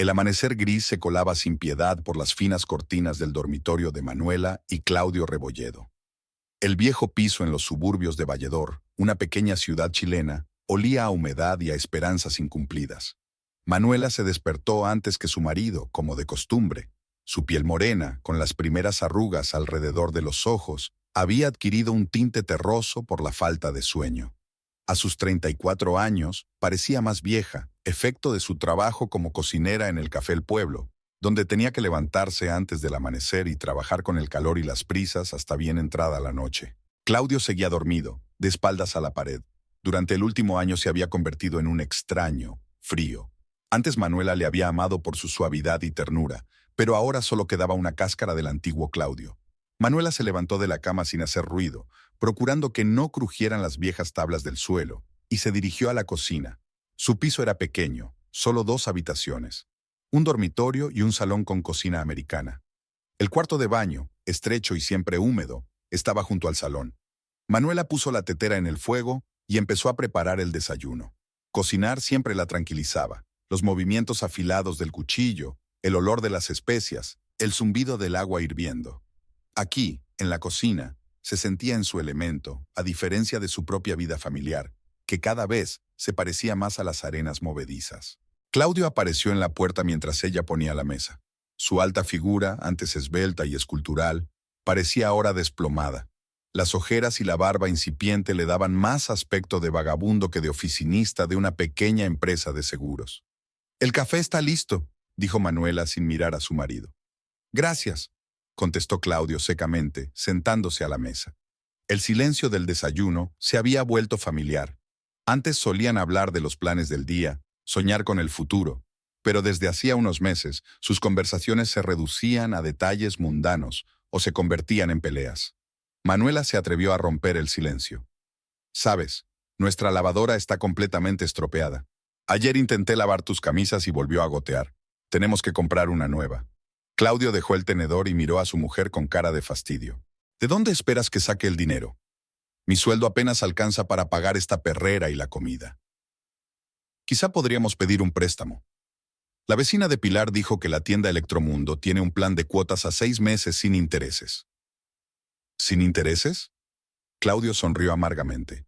El amanecer gris se colaba sin piedad por las finas cortinas del dormitorio de Manuela y Claudio Rebolledo. El viejo piso en los suburbios de Valledor, una pequeña ciudad chilena, olía a humedad y a esperanzas incumplidas. Manuela se despertó antes que su marido, como de costumbre. Su piel morena, con las primeras arrugas alrededor de los ojos, había adquirido un tinte terroso por la falta de sueño. A sus 34 años, parecía más vieja, efecto de su trabajo como cocinera en el Café El Pueblo, donde tenía que levantarse antes del amanecer y trabajar con el calor y las prisas hasta bien entrada la noche. Claudio seguía dormido, de espaldas a la pared. Durante el último año se había convertido en un extraño, frío. Antes Manuela le había amado por su suavidad y ternura, pero ahora solo quedaba una cáscara del antiguo Claudio. Manuela se levantó de la cama sin hacer ruido, procurando que no crujieran las viejas tablas del suelo, y se dirigió a la cocina. Su piso era pequeño, solo 2 habitaciones, un dormitorio y un salón con cocina americana. El cuarto de baño, estrecho y siempre húmedo, estaba junto al salón. Manuela puso la tetera en el fuego y empezó a preparar el desayuno. Cocinar siempre la tranquilizaba. Los movimientos afilados del cuchillo, el olor de las especias, el zumbido del agua hirviendo. Aquí, en la cocina, se sentía en su elemento, a diferencia de su propia vida familiar, que cada vez se parecía más a las arenas movedizas. Claudio apareció en la puerta mientras ella ponía la mesa. Su alta figura, antes esbelta y escultural, parecía ahora desplomada. Las ojeras y la barba incipiente le daban más aspecto de vagabundo que de oficinista de una pequeña empresa de seguros. «El café está listo», dijo Manuela sin mirar a su marido. «Gracias», contestó Claudio secamente, sentándose a la mesa. El silencio del desayuno se había vuelto familiar. Antes solían hablar de los planes del día, soñar con el futuro, pero desde hacía unos meses sus conversaciones se reducían a detalles mundanos o se convertían en peleas. Manuela se atrevió a romper el silencio. «Sabes, nuestra lavadora está completamente estropeada. Ayer intenté lavar tus camisas y volvió a gotear. Tenemos que comprar una nueva». Claudio dejó el tenedor y miró a su mujer con cara de fastidio. «¿De dónde esperas que saque el dinero? Mi sueldo apenas alcanza para pagar esta perrera y la comida. Quizá podríamos pedir un préstamo». La vecina de Pilar dijo que la tienda Electromundo tiene un plan de cuotas a 6 meses sin intereses. ¿Sin intereses? Claudio sonrió amargamente.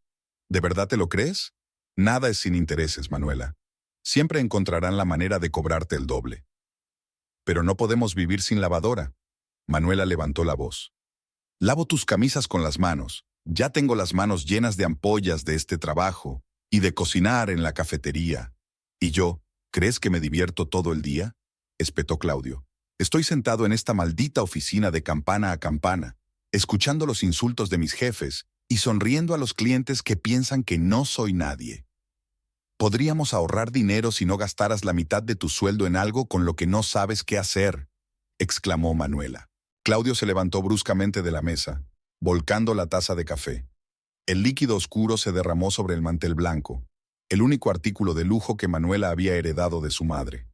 ¿De verdad te lo crees? Nada es sin intereses, Manuela. Siempre encontrarán la manera de cobrarte el doble. Pero no podemos vivir sin lavadora. Manuela levantó la voz. Lavo tus camisas con las manos. Ya tengo las manos llenas de ampollas de este trabajo y de cocinar en la cafetería. ¿Y yo, crees que me divierto todo el día?, espetó Claudio. Estoy sentado en esta maldita oficina de campana a campana, escuchando los insultos de mis jefes y sonriendo a los clientes que piensan que no soy nadie. Podríamos ahorrar dinero si no gastaras la mitad de tu sueldo en algo con lo que no sabes qué hacer, exclamó Manuela. Claudio se levantó bruscamente de la mesa, volcando la taza de café. El líquido oscuro se derramó sobre el mantel blanco, el único artículo de lujo que Manuela había heredado de su madre.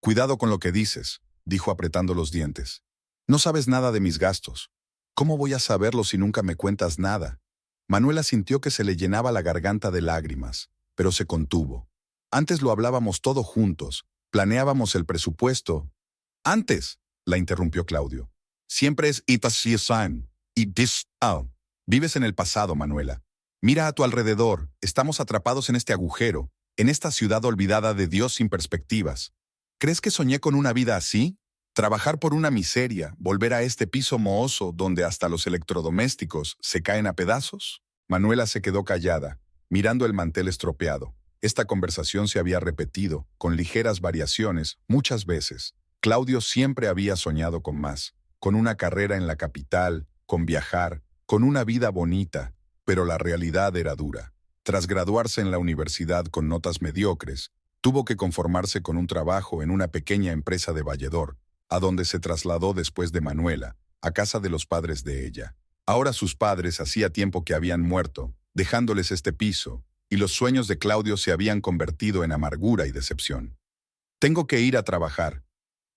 Cuidado con lo que dices, dijo apretando los dientes. No sabes nada de mis gastos. ¿Cómo voy a saberlo si nunca me cuentas nada? Manuela sintió que se le llenaba la garganta de lágrimas, pero se contuvo. Antes lo hablábamos todo juntos, planeábamos el presupuesto. Antes, la interrumpió Claudio. Siempre es it as she sang, y this out. Vives en el pasado, Manuela. Mira a tu alrededor, estamos atrapados en este agujero, en esta ciudad olvidada de Dios sin perspectivas. ¿Crees que soñé con una vida así? Trabajar por una miseria, volver a este piso mohoso donde hasta los electrodomésticos se caen a pedazos. Manuela se quedó callada, mirando el mantel estropeado. Esta conversación se había repetido, con ligeras variaciones, muchas veces. Claudio siempre había soñado con más, con una carrera en la capital, con viajar, con una vida bonita, pero la realidad era dura. Tras graduarse en la universidad con notas mediocres, tuvo que conformarse con un trabajo en una pequeña empresa de Valledor, a donde se trasladó después de Manuela, a casa de los padres de ella. Ahora sus padres hacía tiempo que habían muerto, dejándoles este piso, y los sueños de Claudio se habían convertido en amargura y decepción. «Tengo que ir a trabajar»,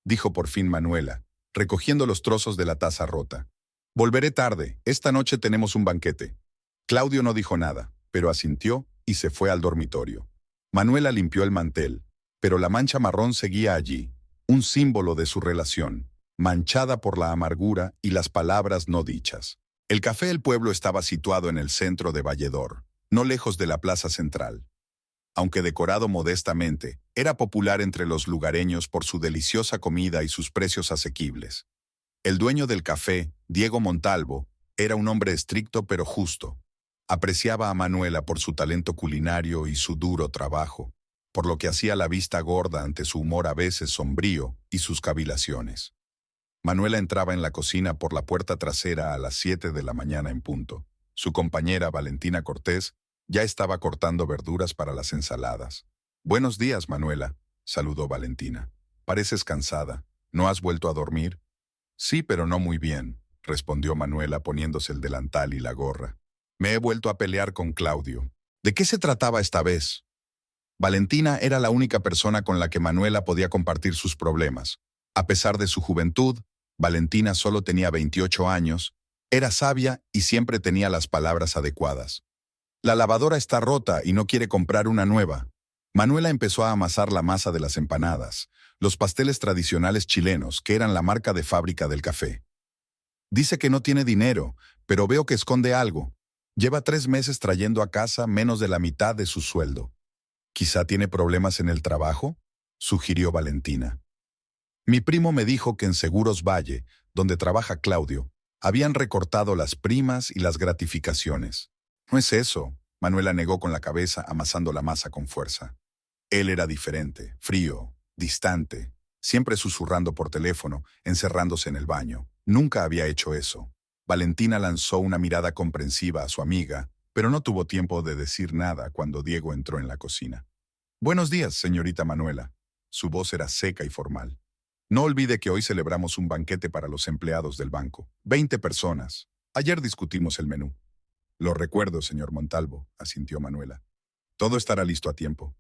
dijo por fin Manuela, recogiendo los trozos de la taza rota. «Volveré tarde, esta noche tenemos un banquete». Claudio no dijo nada, pero asintió y se fue al dormitorio. Manuela limpió el mantel, pero la mancha marrón seguía allí, un símbolo de su relación, manchada por la amargura y las palabras no dichas. El Café El Pueblo estaba situado en el centro de Valledor, no lejos de la plaza central. Aunque decorado modestamente, era popular entre los lugareños por su deliciosa comida y sus precios asequibles. El dueño del café, Diego Montalvo, era un hombre estricto pero justo. Apreciaba a Manuela por su talento culinario y su duro trabajo, por lo que hacía la vista gorda ante su humor a veces sombrío y sus cavilaciones. Manuela entraba en la cocina por la puerta trasera a las 7 de la mañana en punto. Su compañera, Valentina Cortés, ya estaba cortando verduras para las ensaladas. «Buenos días, Manuela», saludó Valentina. «Pareces cansada. ¿No has vuelto a dormir?» «Sí, pero no muy bien», respondió Manuela poniéndose el delantal y la gorra. «Me he vuelto a pelear con Claudio». «¿De qué se trataba esta vez?» Valentina era la única persona con la que Manuela podía compartir sus problemas. A pesar de su juventud, Valentina solo tenía 28 años, era sabia y siempre tenía las palabras adecuadas. «La lavadora está rota y no quiere comprar una nueva». Manuela empezó a amasar la masa de las empanadas, los pasteles tradicionales chilenos, que eran la marca de fábrica del café. «Dice que no tiene dinero, pero veo que esconde algo. Lleva 3 meses trayendo a casa menos de la mitad de su sueldo». «¿Quizá tiene problemas en el trabajo?», sugirió Valentina. «Mi primo me dijo que en Seguros Valle, donde trabaja Claudio, habían recortado las primas y las gratificaciones». «No es eso», Manuela negó con la cabeza, amasando la masa con fuerza. Él era diferente, frío, distante, siempre susurrando por teléfono, encerrándose en el baño. Nunca había hecho eso. Valentina lanzó una mirada comprensiva a su amiga, pero no tuvo tiempo de decir nada cuando Diego entró en la cocina. «Buenos días, señorita Manuela». Su voz era seca y formal. «No olvide que hoy celebramos un banquete para los empleados del banco. 20 personas. Ayer discutimos el menú». «Lo recuerdo, señor Montalvo», asintió Manuela. «Todo estará listo a tiempo».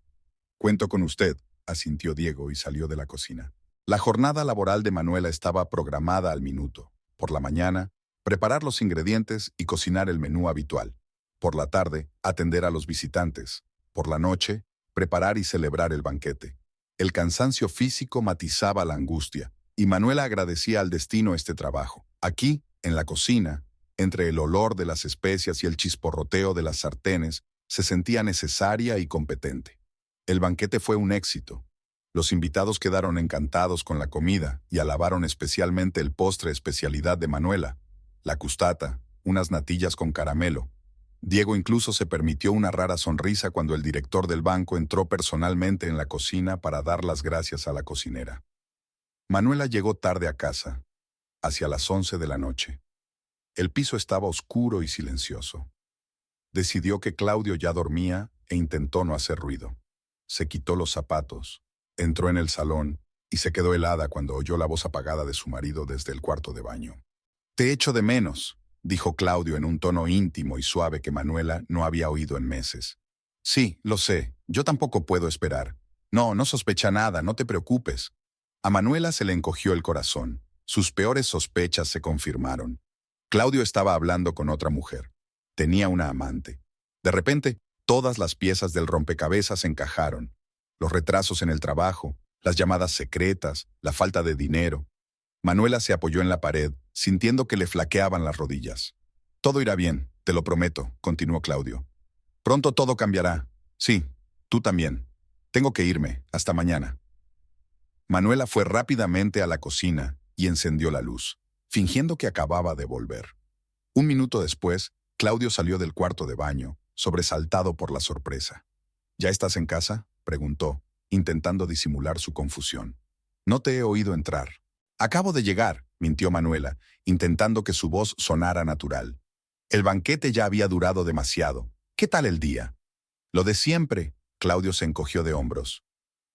«Cuento con usted», asintió Diego y salió de la cocina. La jornada laboral de Manuela estaba programada al minuto. Por la mañana, preparar los ingredientes y cocinar el menú habitual. Por la tarde, atender a los visitantes. Por la noche, preparar y celebrar el banquete. El cansancio físico matizaba la angustia, y Manuela agradecía al destino este trabajo. Aquí, en la cocina, entre el olor de las especias y el chisporroteo de las sartenes, se sentía necesaria y competente. El banquete fue un éxito. Los invitados quedaron encantados con la comida y alabaron especialmente el postre especialidad de Manuela, la custata, unas natillas con caramelo. Diego incluso se permitió una rara sonrisa cuando el director del banco entró personalmente en la cocina para dar las gracias a la cocinera. Manuela llegó tarde a casa, hacia las 11 de la noche. El piso estaba oscuro y silencioso. Decidió que Claudio ya dormía e intentó no hacer ruido. Se quitó los zapatos, entró en el salón y se quedó helada cuando oyó la voz apagada de su marido desde el cuarto de baño. «Te echo de menos», dijo Claudio en un tono íntimo y suave que Manuela no había oído en meses. «Sí, lo sé, yo tampoco puedo esperar. No sospecha nada, no te preocupes». A Manuela se le encogió el corazón. Sus peores sospechas se confirmaron. Claudio estaba hablando con otra mujer. Tenía una amante. De repente, todas las piezas del rompecabezas encajaron. Los retrasos en el trabajo, las llamadas secretas, la falta de dinero. Manuela se apoyó en la pared, sintiendo que le flaqueaban las rodillas. «Todo irá bien, te lo prometo», continuó Claudio. «Pronto todo cambiará. Sí, tú también. Tengo que irme. Hasta mañana». Manuela fue rápidamente a la cocina y encendió la luz, fingiendo que acababa de volver. Un minuto después, Claudio salió del cuarto de baño, sobresaltado por la sorpresa. «¿Ya estás en casa?», preguntó, intentando disimular su confusión. «No te he oído entrar». «Acabo de llegar», mintió Manuela, intentando que su voz sonara natural. El banquete ya había durado demasiado. «¿Qué tal el día?» «Lo de siempre», Claudio se encogió de hombros.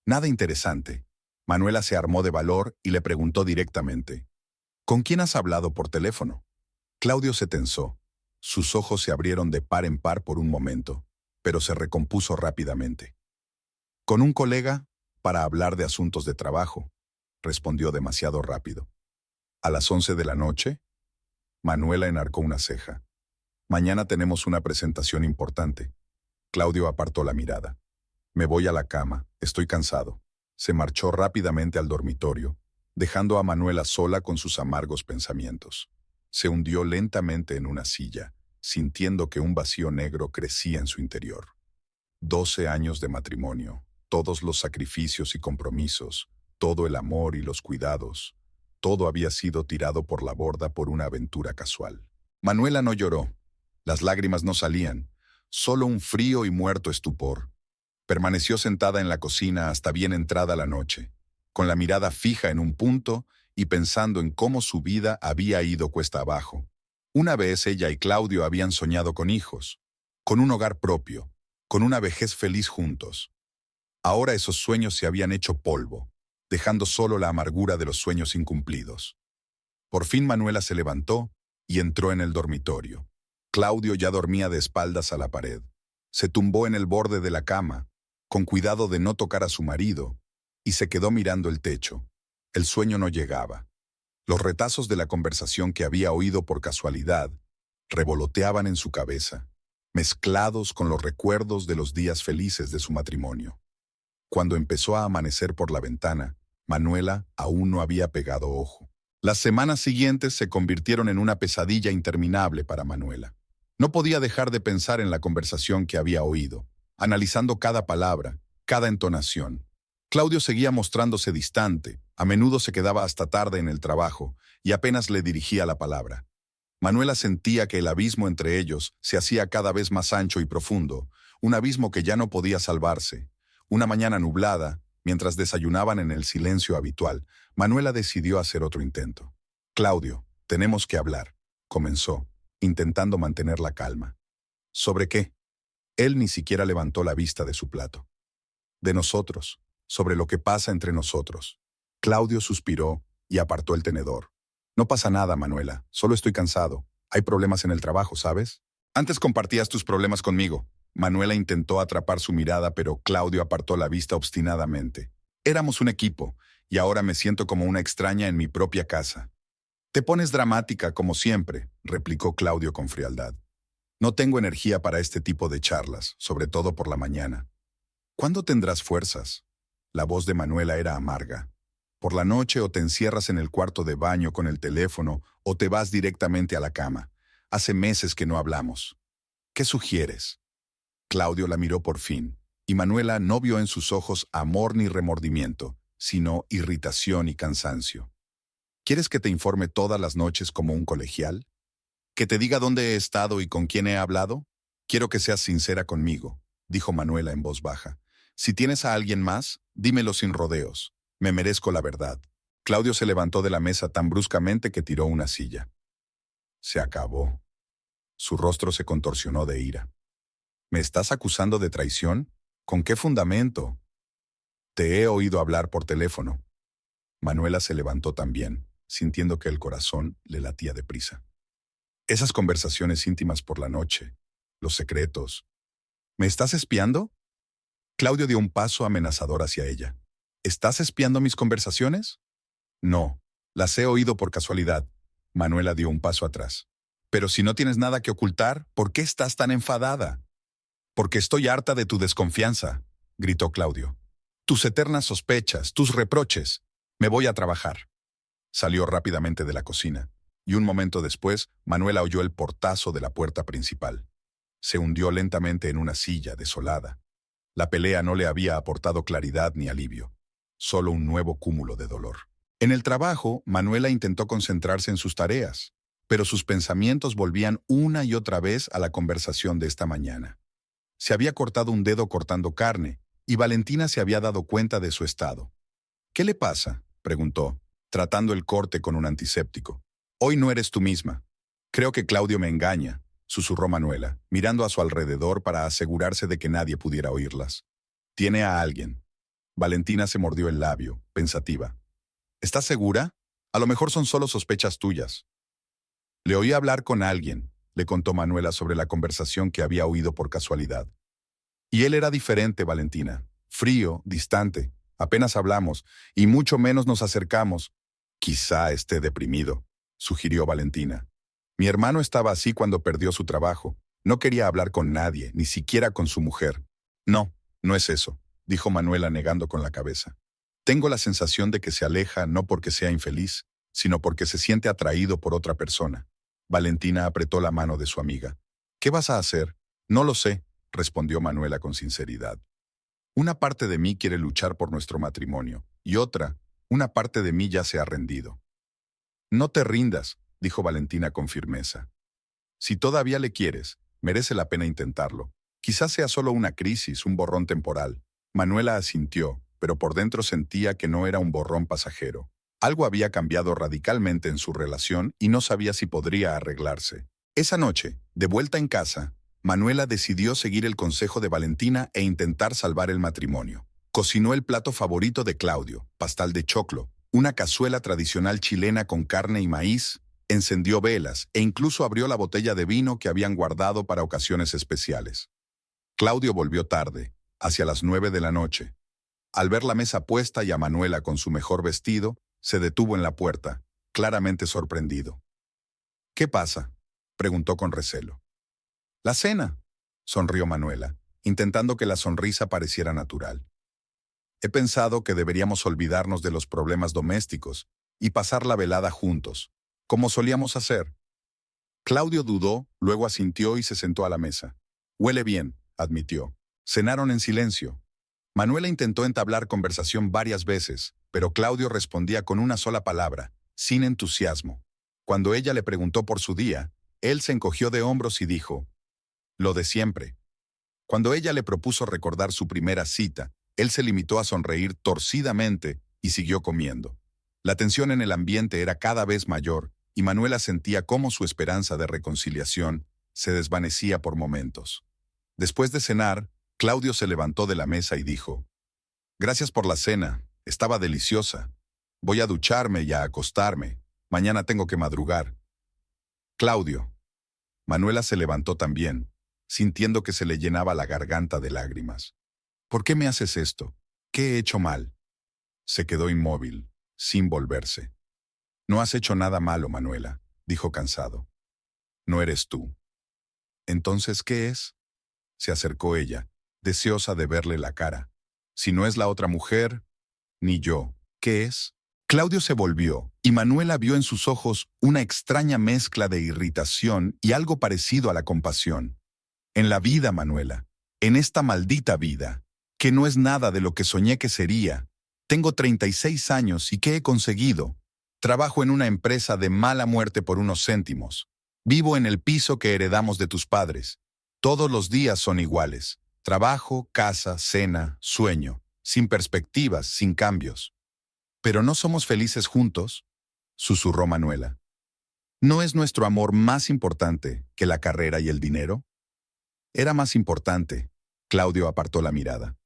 «Nada interesante». Manuela se armó de valor y le preguntó directamente. «¿Con quién has hablado por teléfono?» Claudio se tensó. Sus ojos se abrieron de par en par por un momento, pero se recompuso rápidamente. «Con un colega, para hablar de asuntos de trabajo», respondió demasiado rápido. «¿A las 11 de la noche?» Manuela enarcó una ceja. «Mañana tenemos una presentación importante». Claudio apartó la mirada. «Me voy a la cama, estoy cansado». Se marchó rápidamente al dormitorio, dejando a Manuela sola con sus amargos pensamientos. Se hundió lentamente en una silla, sintiendo que un vacío negro crecía en su interior. 12 años de matrimonio, todos los sacrificios y compromisos, todo el amor y los cuidados, todo había sido tirado por la borda por una aventura casual. Manuela no lloró, las lágrimas no salían, solo un frío y muerto estupor. Permaneció sentada en la cocina hasta bien entrada la noche, con la mirada fija en un punto y pensando en cómo su vida había ido cuesta abajo. Una vez ella y Claudio habían soñado con hijos, con un hogar propio, con una vejez feliz juntos. Ahora esos sueños se habían hecho polvo, dejando solo la amargura de los sueños incumplidos. Por fin Manuela se levantó y entró en el dormitorio. Claudio ya dormía de espaldas a la pared. Se tumbó en el borde de la cama, con cuidado de no tocar a su marido, y se quedó mirando el techo. El sueño no llegaba. Los retazos de la conversación que había oído por casualidad revoloteaban en su cabeza, mezclados con los recuerdos de los días felices de su matrimonio. Cuando empezó a amanecer por la ventana, Manuela aún no había pegado ojo. Las semanas siguientes se convirtieron en una pesadilla interminable para Manuela. No podía dejar de pensar en la conversación que había oído, analizando cada palabra, cada entonación. Claudio seguía mostrándose distante, a menudo se quedaba hasta tarde en el trabajo y apenas le dirigía la palabra. Manuela sentía que el abismo entre ellos se hacía cada vez más ancho y profundo, un abismo que ya no podía salvarse. Una mañana nublada, mientras desayunaban en el silencio habitual, Manuela decidió hacer otro intento. «Claudio, tenemos que hablar», comenzó, intentando mantener la calma. «¿Sobre qué?» Él ni siquiera levantó la vista de su plato. «De nosotros, sobre lo que pasa entre nosotros». Claudio suspiró y apartó el tenedor. «No pasa nada, Manuela, solo estoy cansado. Hay problemas en el trabajo, ¿sabes? Antes compartías tus problemas conmigo». Manuela intentó atrapar su mirada, pero Claudio apartó la vista obstinadamente. «Éramos un equipo, y ahora me siento como una extraña en mi propia casa». «Te pones dramática, como siempre», replicó Claudio con frialdad. «No tengo energía para este tipo de charlas, sobre todo por la mañana». «¿Cuándo tendrás fuerzas?» La voz de Manuela era amarga. «Por la noche o te encierras en el cuarto de baño con el teléfono o te vas directamente a la cama. Hace meses que no hablamos. ¿Qué sugieres?» Claudio la miró por fin, y Manuela no vio en sus ojos amor ni remordimiento, sino irritación y cansancio. «¿Quieres que te informe todas las noches como un colegial? ¿Que te diga dónde he estado y con quién he hablado? Quiero que seas sincera conmigo», dijo Manuela en voz baja. «Si tienes a alguien más, dímelo sin rodeos. Me merezco la verdad». Claudio se levantó de la mesa tan bruscamente que tiró una silla. «Se acabó». Su rostro se contorsionó de ira. «¿Me estás acusando de traición? ¿Con qué fundamento?» «Te he oído hablar por teléfono». Manuela se levantó también, sintiendo que el corazón le latía deprisa. «Esas conversaciones íntimas por la noche, los secretos. ¿Me estás espiando?» Claudio dio un paso amenazador hacia ella. «¿Estás espiando mis conversaciones?» «No, las he oído por casualidad». Manuela dio un paso atrás. «Pero si no tienes nada que ocultar, ¿por qué estás tan enfadada?» «Porque estoy harta de tu desconfianza», gritó Claudio. «Tus eternas sospechas, tus reproches. Me voy a trabajar». Salió rápidamente de la cocina, y un momento después, Manuela oyó el portazo de la puerta principal. Se hundió lentamente en una silla, desolada. La pelea no le había aportado claridad ni alivio, solo un nuevo cúmulo de dolor. En el trabajo, Manuela intentó concentrarse en sus tareas, pero sus pensamientos volvían una y otra vez a la conversación de esta mañana. Se había cortado un dedo cortando carne, y Valentina se había dado cuenta de su estado. «¿Qué le pasa?», preguntó, tratando el corte con un antiséptico. «Hoy no eres tú misma». «Creo que Claudio me engaña», susurró Manuela, mirando a su alrededor para asegurarse de que nadie pudiera oírlas. «Tiene a alguien». Valentina se mordió el labio, pensativa. «¿Estás segura? A lo mejor son solo sospechas tuyas». «Le oí hablar con alguien», le contó Manuela sobre la conversación que había oído por casualidad. «Y él era diferente, Valentina. Frío, distante. Apenas hablamos, y mucho menos nos acercamos». «Quizá esté deprimido», sugirió Valentina. «Mi hermano estaba así cuando perdió su trabajo. No quería hablar con nadie, ni siquiera con su mujer». «No, no es eso», dijo Manuela negando con la cabeza. Tengo la sensación de que se aleja no porque sea infeliz, sino porque se siente atraído por otra persona. Valentina apretó la mano de su amiga. ¿Qué vas a hacer? No lo sé, respondió Manuela con sinceridad. Una parte de mí quiere luchar por nuestro matrimonio, y una parte de mí ya se ha rendido. No te rindas, dijo Valentina con firmeza. Si todavía le quieres, merece la pena intentarlo. Quizás sea solo una crisis, un borrón temporal. Manuela asintió, pero por dentro sentía que no era un borrón pasajero. Algo había cambiado radicalmente en su relación y no sabía si podría arreglarse. Esa noche, de vuelta en casa, Manuela decidió seguir el consejo de Valentina e intentar salvar el matrimonio. Cocinó el plato favorito de Claudio, pastel de choclo, una cazuela tradicional chilena con carne y maíz, encendió velas e incluso abrió la botella de vino que habían guardado para ocasiones especiales. Claudio volvió tarde, hacia las 9 de la noche. Al ver la mesa puesta y a Manuela con su mejor vestido, se detuvo en la puerta, claramente sorprendido. ¿Qué pasa?, preguntó con recelo. La cena, sonrió Manuela, intentando que la sonrisa pareciera natural. He pensado que deberíamos olvidarnos de los problemas domésticos y pasar la velada juntos, como solíamos hacer. Claudio dudó, luego asintió y se sentó a la mesa. Huele bien, admitió. Cenaron en silencio. Manuela intentó entablar conversación varias veces, pero Claudio respondía con una sola palabra, sin entusiasmo. Cuando ella le preguntó por su día, él se encogió de hombros y dijo, lo de siempre. Cuando ella le propuso recordar su primera cita, él se limitó a sonreír torcidamente y siguió comiendo. La tensión en el ambiente era cada vez mayor y Manuela sentía cómo su esperanza de reconciliación se desvanecía por momentos. Después de cenar, Claudio se levantó de la mesa y dijo, gracias por la cena, estaba deliciosa. Voy a ducharme y a acostarme. Mañana tengo que madrugar. Claudio. Manuela se levantó también, sintiendo que se le llenaba la garganta de lágrimas. ¿Por qué me haces esto? ¿Qué he hecho mal? Se quedó inmóvil, sin volverse. No has hecho nada malo, Manuela, dijo cansado. No eres tú. ¿Entonces qué es? Se acercó ella, deseosa de verle la cara. Si no es la otra mujer, ni yo, ¿qué es? Claudio se volvió, y Manuela vio en sus ojos una extraña mezcla de irritación y algo parecido a la compasión. En la vida, Manuela, en esta maldita vida, que no es nada de lo que soñé que sería. Tengo 36 años y ¿qué he conseguido? Trabajo en una empresa de mala muerte por unos céntimos. Vivo en el piso que heredamos de tus padres. Todos los días son iguales. Trabajo, casa, cena, sueño. Sin perspectivas, sin cambios. ¿Pero no somos felices juntos?, susurró Manuela. ¿No es nuestro amor más importante que la carrera y el dinero? Era más importante. Claudio apartó la mirada.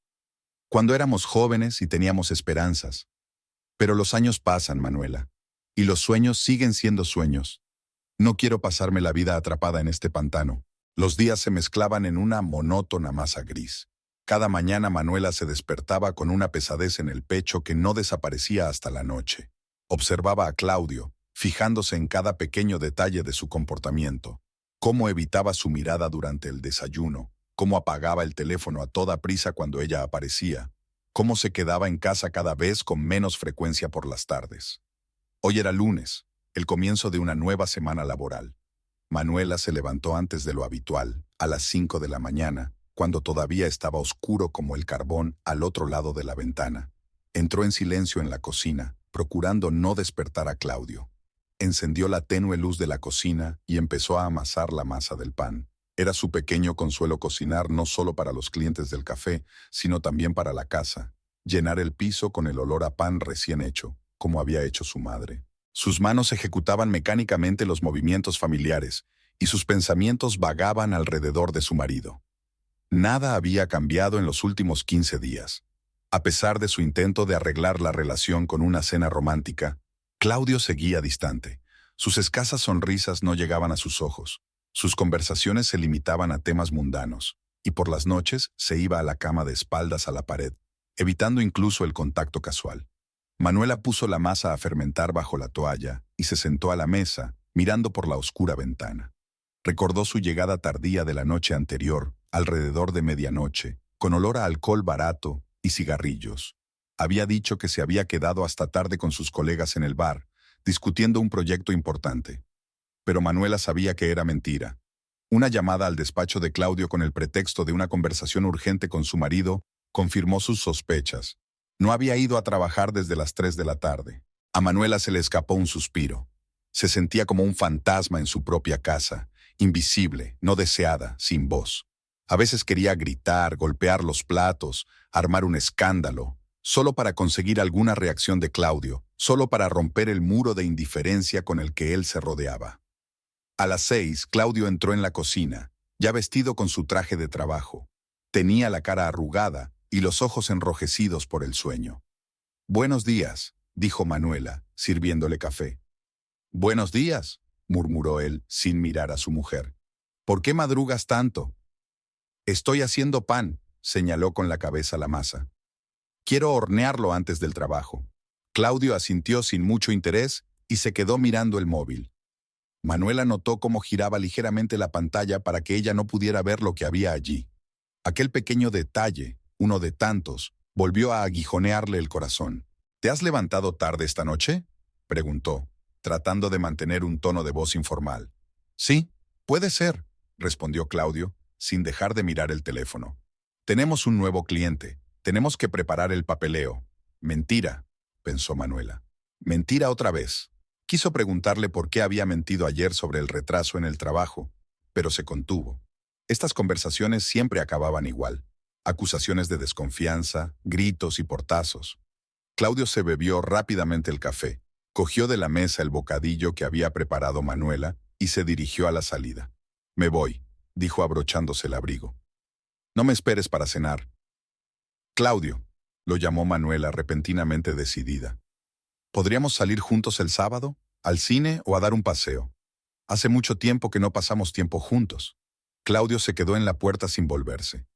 Cuando éramos jóvenes y teníamos esperanzas. Pero los años pasan, Manuela, y los sueños siguen siendo sueños. No quiero pasarme la vida atrapada en este pantano. Los días se mezclaban en una monótona masa gris. Cada mañana Manuela se despertaba con una pesadez en el pecho que no desaparecía hasta la noche. Observaba a Claudio, fijándose en cada pequeño detalle de su comportamiento. Cómo evitaba su mirada durante el desayuno, cómo apagaba el teléfono a toda prisa cuando ella aparecía, cómo se quedaba en casa cada vez con menos frecuencia por las tardes. Hoy era lunes, el comienzo de una nueva semana laboral. Manuela se levantó antes de lo habitual, a las 5 de la mañana, cuando todavía estaba oscuro como el carbón al otro lado de la ventana. Entró en silencio en la cocina, procurando no despertar a Claudio. Encendió la tenue luz de la cocina y empezó a amasar la masa del pan. Era su pequeño consuelo cocinar no solo para los clientes del café, sino también para la casa. Llenar el piso con el olor a pan recién hecho, como había hecho su madre. Sus manos ejecutaban mecánicamente los movimientos familiares, y sus pensamientos vagaban alrededor de su marido. Nada había cambiado en los últimos 15 días. A pesar de su intento de arreglar la relación con una cena romántica, Claudio seguía distante. Sus escasas sonrisas no llegaban a sus ojos. Sus conversaciones se limitaban a temas mundanos, y por las noches se iba a la cama de espaldas a la pared, evitando incluso el contacto casual. Manuela puso la masa a fermentar bajo la toalla y se sentó a la mesa, mirando por la oscura ventana. Recordó su llegada tardía de la noche anterior, alrededor de medianoche, con olor a alcohol barato y cigarrillos. Había dicho que se había quedado hasta tarde con sus colegas en el bar, discutiendo un proyecto importante. Pero Manuela sabía que era mentira. Una llamada al despacho de Claudio con el pretexto de una conversación urgente con su marido confirmó sus sospechas. No había ido a trabajar desde las 3 de la tarde. A Manuela se le escapó un suspiro. Se sentía como un fantasma en su propia casa, invisible, no deseada, sin voz. A veces quería gritar, golpear los platos, armar un escándalo, solo para conseguir alguna reacción de Claudio, solo para romper el muro de indiferencia con el que él se rodeaba. A las 6, Claudio entró en la cocina, ya vestido con su traje de trabajo. Tenía la cara arrugada y los ojos enrojecidos por el sueño. «Buenos días», dijo Manuela, sirviéndole café. «Buenos días», murmuró él, sin mirar a su mujer. «¿Por qué madrugas tanto?» «Estoy haciendo pan», señaló con la cabeza la masa. «Quiero hornearlo antes del trabajo». Claudio asintió sin mucho interés y se quedó mirando el móvil. Manuela notó cómo giraba ligeramente la pantalla para que ella no pudiera ver lo que había allí. Aquel pequeño detalle, uno de tantos, volvió a aguijonearle el corazón. «¿Te has levantado tarde esta noche?», preguntó, tratando de mantener un tono de voz informal. «Sí, puede ser», respondió Claudio, sin dejar de mirar el teléfono. «Tenemos un nuevo cliente. Tenemos que preparar el papeleo». «Mentira», pensó Manuela. «Mentira otra vez». Quiso preguntarle por qué había mentido ayer sobre el retraso en el trabajo, pero se contuvo. Estas conversaciones siempre acababan igual. Acusaciones de desconfianza, gritos y portazos. Claudio se bebió rápidamente el café, cogió de la mesa el bocadillo que había preparado Manuela y se dirigió a la salida. «Me voy», dijo abrochándose el abrigo. «No me esperes para cenar». «Claudio», lo llamó Manuela repentinamente decidida. «¿Podríamos salir juntos el sábado? ¿Al cine o a dar un paseo? Hace mucho tiempo que no pasamos tiempo juntos». Claudio se quedó en la puerta sin volverse.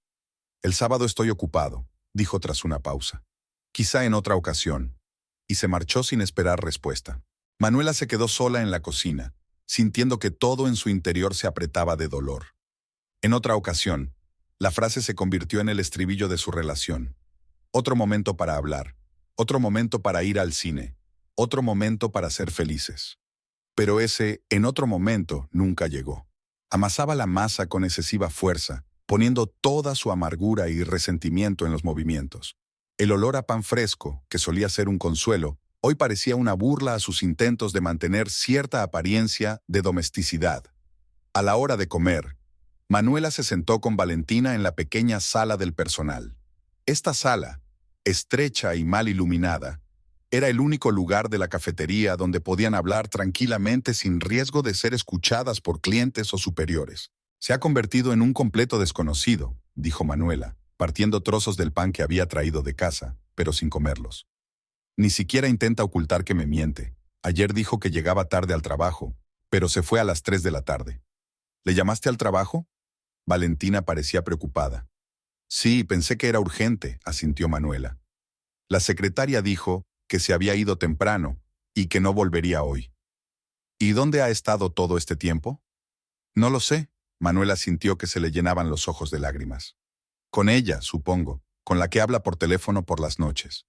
«El sábado estoy ocupado», dijo tras una pausa. «Quizá en otra ocasión». Y se marchó sin esperar respuesta. Manuela se quedó sola en la cocina, sintiendo que todo en su interior se apretaba de dolor. En otra ocasión, la frase se convirtió en el estribillo de su relación. Otro momento para hablar, otro momento para ir al cine, otro momento para ser felices. Pero ese «en otro momento» nunca llegó. Amasaba la masa con excesiva fuerza, poniendo toda su amargura y resentimiento en los movimientos. El olor a pan fresco, que solía ser un consuelo, hoy parecía una burla a sus intentos de mantener cierta apariencia de domesticidad. A la hora de comer, Manuela se sentó con Valentina en la pequeña sala del personal. Esta sala, estrecha y mal iluminada, era el único lugar de la cafetería donde podían hablar tranquilamente sin riesgo de ser escuchadas por clientes o superiores. «Se ha convertido en un completo desconocido», dijo Manuela, partiendo trozos del pan que había traído de casa, pero sin comerlos. «Ni siquiera intenta ocultar que me miente. Ayer dijo que llegaba tarde al trabajo, pero se fue a las 3 de la tarde. ¿Le llamaste al trabajo?» Valentina parecía preocupada. «Sí, pensé que era urgente», asintió Manuela. La secretaria dijo que se había ido temprano y que no volvería hoy. «¿Y dónde ha estado todo este tiempo?» «No lo sé», Manuela sintió que se le llenaban los ojos de lágrimas. «Con ella, supongo, con la que habla por teléfono por las noches».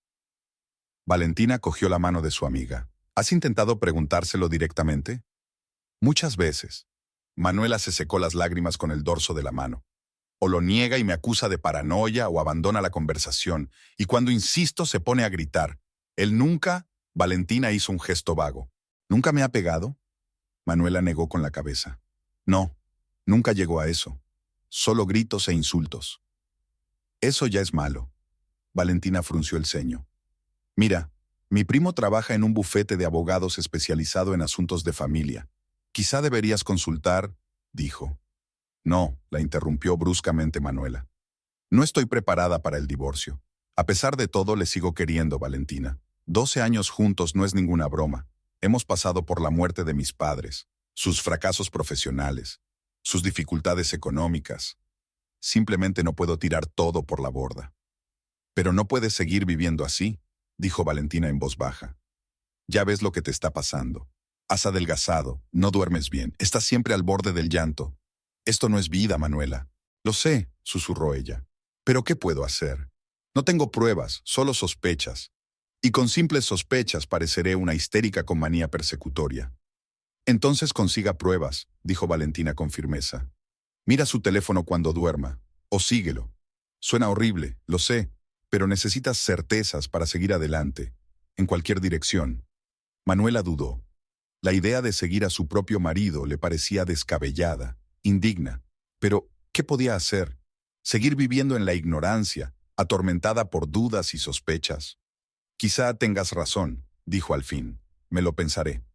Valentina cogió la mano de su amiga. «¿Has intentado preguntárselo directamente?» «Muchas veces». Manuela se secó las lágrimas con el dorso de la mano. «O lo niega y me acusa de paranoia o abandona la conversación, y cuando insisto se pone a gritar. Él nunca...» Valentina hizo un gesto vago. «¿Nunca me ha pegado?» Manuela negó con la cabeza. «No, nunca llegó a eso. Solo gritos e insultos». «Eso ya es malo». Valentina frunció el ceño. «Mira, mi primo trabaja en un bufete de abogados especializado en asuntos de familia. Quizá deberías consultar», dijo. «No», la interrumpió bruscamente Manuela. «No estoy preparada para el divorcio. A pesar de todo, le sigo queriendo, Valentina. 12 años juntos no es ninguna broma. Hemos pasado por la muerte de mis padres, sus fracasos profesionales, sus dificultades económicas. Simplemente no puedo tirar todo por la borda». «Pero no puedes seguir viviendo así», dijo Valentina en voz baja. «Ya ves lo que te está pasando. Has adelgazado, no duermes bien, estás siempre al borde del llanto. Esto no es vida, Manuela». «Lo sé», susurró ella. «¿Pero qué puedo hacer? No tengo pruebas, solo sospechas. Y con simples sospechas pareceré una histérica con manía persecutoria. Entonces consiga pruebas, dijo Valentina con firmeza. Mira su teléfono cuando duerma, o síguelo. Suena horrible, lo sé, pero necesitas certezas para seguir adelante, en cualquier dirección. Manuela dudó. La idea de seguir a su propio marido le parecía descabellada, indigna. Pero, ¿qué podía hacer? ¿Seguir viviendo en la ignorancia, atormentada por dudas y sospechas? Quizá tengas razón, dijo al fin. Me lo pensaré.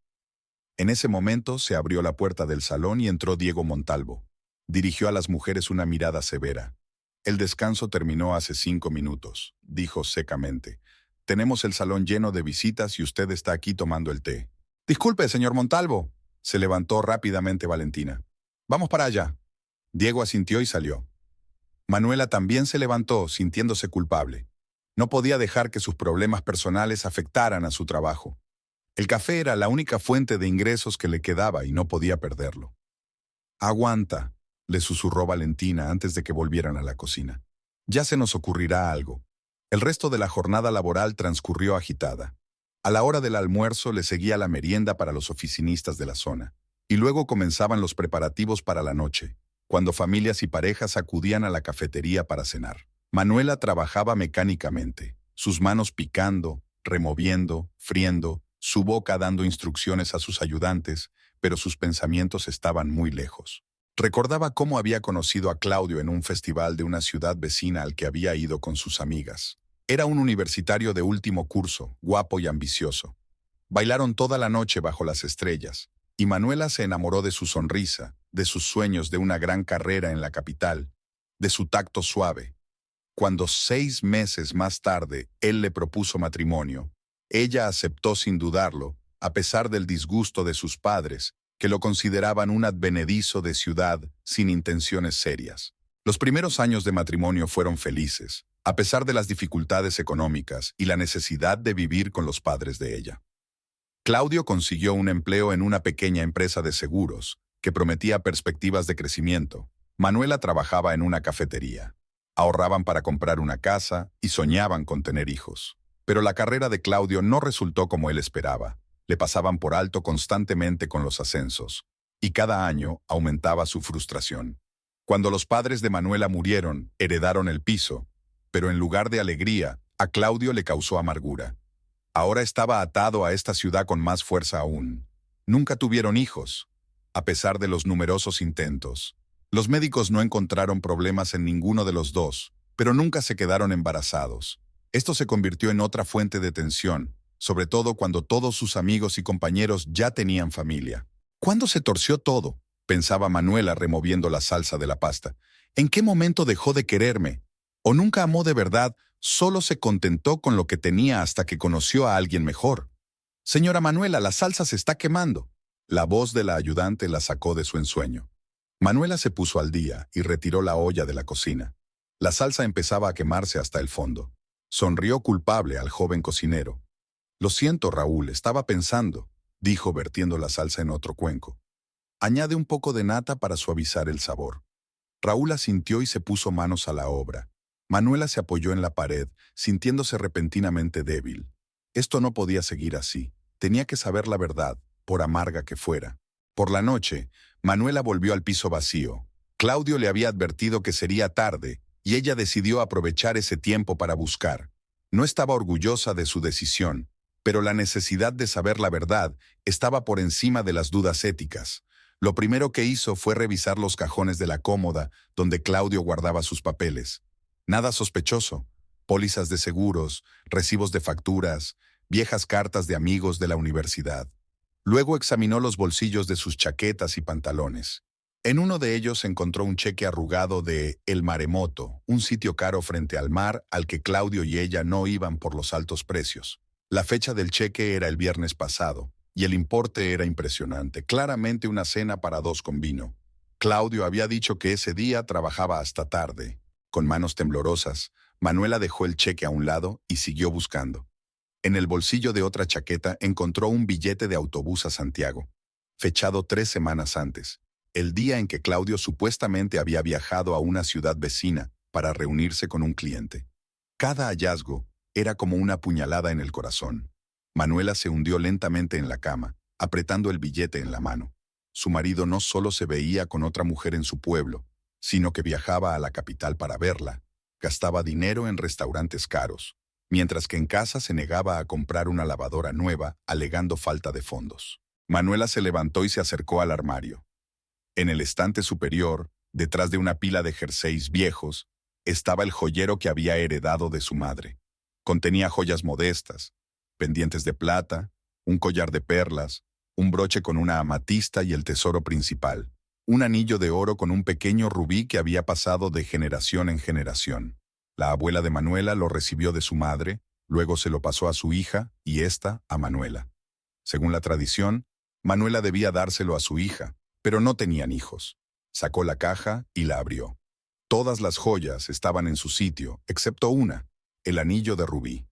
En ese momento se abrió la puerta del salón y entró Diego Montalvo. Dirigió a las mujeres una mirada severa. El descanso terminó hace 5 minutos, dijo secamente. Tenemos el salón lleno de visitas y usted está aquí tomando el té. Disculpe, señor Montalvo. Se levantó rápidamente Valentina. Vamos para allá. Diego asintió y salió. Manuela también se levantó, sintiéndose culpable. No podía dejar que sus problemas personales afectaran a su trabajo. El café era la única fuente de ingresos que le quedaba y no podía perderlo. Aguanta, le susurró Valentina antes de que volvieran a la cocina. Ya se nos ocurrirá algo. El resto de la jornada laboral transcurrió agitada. A la hora del almuerzo le seguía la merienda para los oficinistas de la zona, y luego comenzaban los preparativos para la noche, cuando familias y parejas acudían a la cafetería para cenar. Manuela trabajaba mecánicamente, sus manos picando, removiendo, friendo, su boca dando instrucciones a sus ayudantes, pero sus pensamientos estaban muy lejos. Recordaba cómo había conocido a Claudio en un festival de una ciudad vecina al que había ido con sus amigas. Era un universitario de último curso, guapo y ambicioso. Bailaron toda la noche bajo las estrellas, y Manuela se enamoró de su sonrisa, de sus sueños de una gran carrera en la capital, de su tacto suave. Cuando 6 meses más tarde él le propuso matrimonio, ella aceptó sin dudarlo, a pesar del disgusto de sus padres, que lo consideraban un advenedizo de ciudad sin intenciones serias. Los primeros años de matrimonio fueron felices, a pesar de las dificultades económicas y la necesidad de vivir con los padres de ella. Claudio consiguió un empleo en una pequeña empresa de seguros, que prometía perspectivas de crecimiento. Manuela trabajaba en una cafetería. Ahorraban para comprar una casa y soñaban con tener hijos. Pero la carrera de Claudio no resultó como él esperaba. Le pasaban por alto constantemente con los ascensos, y cada año aumentaba su frustración. Cuando los padres de Manuela murieron, heredaron el piso, pero en lugar de alegría, a Claudio le causó amargura. Ahora estaba atado a esta ciudad con más fuerza aún. Nunca tuvieron hijos, a pesar de los numerosos intentos. Los médicos no encontraron problemas en ninguno de los dos, pero nunca se quedaron embarazados. Esto se convirtió en otra fuente de tensión, sobre todo cuando todos sus amigos y compañeros ya tenían familia. ¿Cuándo se torció todo?, pensaba Manuela removiendo la salsa de la pasta. ¿En qué momento dejó de quererme? ¿O nunca amó de verdad, solo se contentó con lo que tenía hasta que conoció a alguien mejor? Señora Manuela, la salsa se está quemando. La voz de la ayudante la sacó de su ensueño. Manuela se puso al día y retiró la olla de la cocina. La salsa empezaba a quemarse hasta el fondo. Sonrió culpable al joven cocinero. Lo siento, Raúl, estaba pensando, dijo vertiendo la salsa en otro cuenco. Añade un poco de nata para suavizar el sabor. Raúl asintió y se puso manos a la obra. Manuela se apoyó en la pared, sintiéndose repentinamente débil. Esto no podía seguir así. Tenía que saber la verdad, por amarga que fuera. Por la noche, Manuela volvió al piso vacío. Claudio le había advertido que sería tarde, y ella decidió aprovechar ese tiempo para buscar. No estaba orgullosa de su decisión, pero la necesidad de saber la verdad estaba por encima de las dudas éticas. Lo primero que hizo fue revisar los cajones de la cómoda donde Claudio guardaba sus papeles. Nada sospechoso. Pólizas de seguros, recibos de facturas, viejas cartas de amigos de la universidad. Luego examinó los bolsillos de sus chaquetas y pantalones. En uno de ellos encontró un cheque arrugado de El Maremoto, un sitio caro frente al mar al que Claudio y ella no iban por los altos precios. La fecha del cheque era el viernes pasado, y el importe era impresionante, claramente una cena para 2 con vino. Claudio había dicho que ese día trabajaba hasta tarde. Con manos temblorosas, Manuela dejó el cheque a un lado y siguió buscando. En el bolsillo de otra chaqueta encontró un billete de autobús a Santiago, fechado 3 semanas antes, el día en que Claudio supuestamente había viajado a una ciudad vecina para reunirse con un cliente. Cada hallazgo era como una puñalada en el corazón. Manuela se hundió lentamente en la cama, apretando el billete en la mano. Su marido no solo se veía con otra mujer en su pueblo, sino que viajaba a la capital para verla, gastaba dinero en restaurantes caros, mientras que en casa se negaba a comprar una lavadora nueva, alegando falta de fondos. Manuela se levantó y se acercó al armario. En el estante superior, detrás de una pila de jerseys viejos, estaba el joyero que había heredado de su madre. Contenía joyas modestas, pendientes de plata, un collar de perlas, un broche con una amatista y el tesoro principal, un anillo de oro con un pequeño rubí que había pasado de generación en generación. La abuela de Manuela lo recibió de su madre, luego se lo pasó a su hija y ésta a Manuela. Según la tradición, Manuela debía dárselo a su hija, pero no tenían hijos. Sacó la caja y la abrió. Todas las joyas estaban en su sitio, excepto una, el anillo de rubí.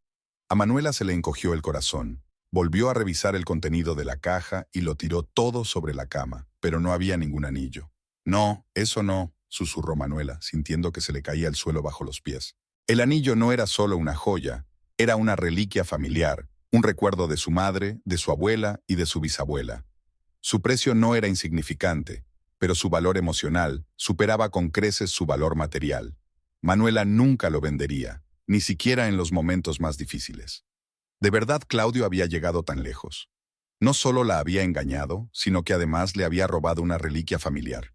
A Manuela se le encogió el corazón. Volvió a revisar el contenido de la caja y lo tiró todo sobre la cama, pero no había ningún anillo. No, eso no, susurró Manuela, sintiendo que se le caía el suelo bajo los pies. El anillo no era solo una joya, era una reliquia familiar, un recuerdo de su madre, de su abuela y de su bisabuela. Su precio no era insignificante, pero su valor emocional superaba con creces su valor material. Manuela nunca lo vendería, ni siquiera en los momentos más difíciles. De verdad Claudio había llegado tan lejos. No solo la había engañado, sino que además le había robado una reliquia familiar.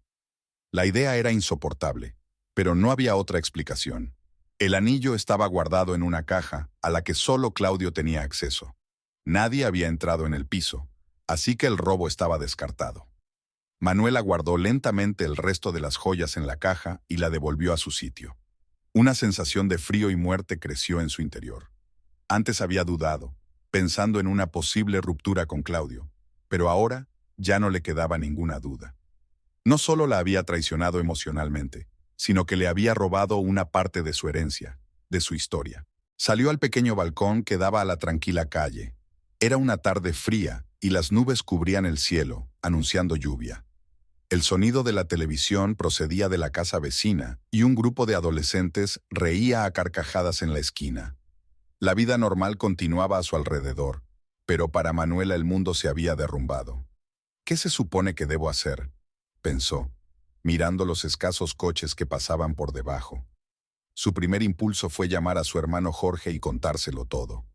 La idea era insoportable, pero no había otra explicación. El anillo estaba guardado en una caja a la que solo Claudio tenía acceso. Nadie había entrado en el piso, así que el robo estaba descartado. Manuela guardó lentamente el resto de las joyas en la caja y la devolvió a su sitio. Una sensación de frío y muerte creció en su interior. Antes había dudado, pensando en una posible ruptura con Claudio, pero ahora ya no le quedaba ninguna duda. No solo la había traicionado emocionalmente, sino que le había robado una parte de su herencia, de su historia. Salió al pequeño balcón que daba a la tranquila calle. Era una tarde fría y las nubes cubrían el cielo, anunciando lluvia. El sonido de la televisión procedía de la casa vecina y un grupo de adolescentes reía a carcajadas en la esquina. La vida normal continuaba a su alrededor, pero para Manuela el mundo se había derrumbado. ¿Qué se supone que debo hacer?, pensó, mirando los escasos coches que pasaban por debajo. Su primer impulso fue llamar a su hermano Jorge y contárselo todo.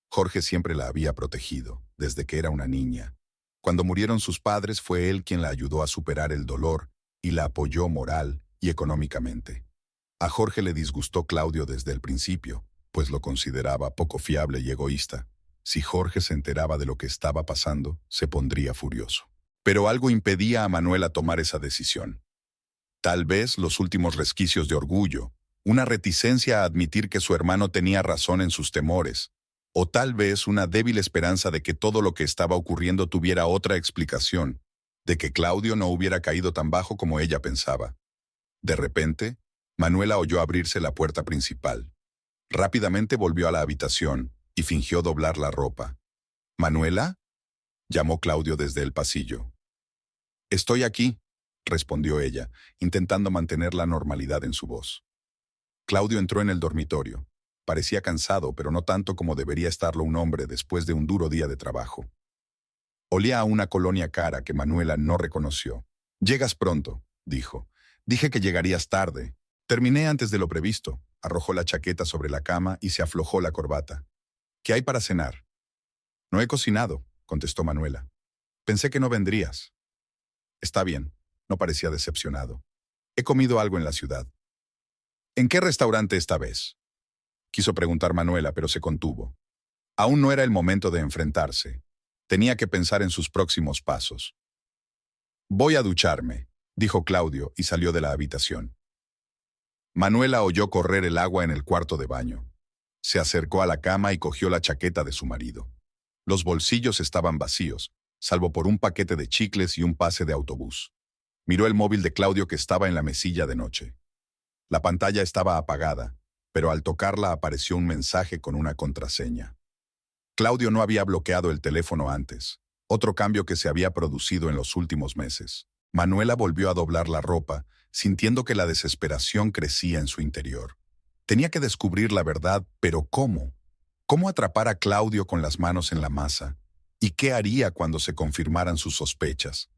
Jorge siempre la había protegido, desde que era una niña. Cuando murieron sus padres fue él quien la ayudó a superar el dolor y la apoyó moral y económicamente. A Jorge le disgustó Claudio desde el principio, pues lo consideraba poco fiable y egoísta. Si Jorge se enteraba de lo que estaba pasando, se pondría furioso. Pero algo impedía a Manuela tomar esa decisión. Tal vez los últimos resquicios de orgullo, una reticencia a admitir que su hermano tenía razón en sus temores, o tal vez una débil esperanza de que todo lo que estaba ocurriendo tuviera otra explicación, de que Claudio no hubiera caído tan bajo como ella pensaba. De repente, Manuela oyó abrirse la puerta principal. Rápidamente volvió a la habitación y fingió doblar la ropa. ¿Manuela?, llamó Claudio desde el pasillo. «Estoy aquí», respondió ella, intentando mantener la normalidad en su voz. Claudio entró en el dormitorio. Parecía cansado, pero no tanto como debería estarlo un hombre después de un duro día de trabajo. Olía a una colonia cara que Manuela no reconoció. «Llegas pronto», dijo. «Dije que llegarías tarde. Terminé antes de lo previsto». Arrojó la chaqueta sobre la cama y se aflojó la corbata. «¿Qué hay para cenar?» «No he cocinado», contestó Manuela. «Pensé que no vendrías». «Está bien», no parecía decepcionado. «He comido algo en la ciudad». «¿En qué restaurante esta vez?», quiso preguntar Manuela, pero se contuvo. Aún no era el momento de enfrentarse. Tenía que pensar en sus próximos pasos. «Voy a ducharme», dijo Claudio y salió de la habitación. Manuela oyó correr el agua en el cuarto de baño. Se acercó a la cama y cogió la chaqueta de su marido. Los bolsillos estaban vacíos, salvo por un paquete de chicles y un pase de autobús. Miró el móvil de Claudio que estaba en la mesilla de noche. La pantalla estaba apagada, pero al tocarla apareció un mensaje con una contraseña. Claudio no había bloqueado el teléfono antes, otro cambio que se había producido en los últimos meses. Manuela volvió a doblar la ropa, sintiendo que la desesperación crecía en su interior. Tenía que descubrir la verdad, pero ¿cómo? ¿Cómo atrapar a Claudio con las manos en la masa? ¿Y qué haría cuando se confirmaran sus sospechas?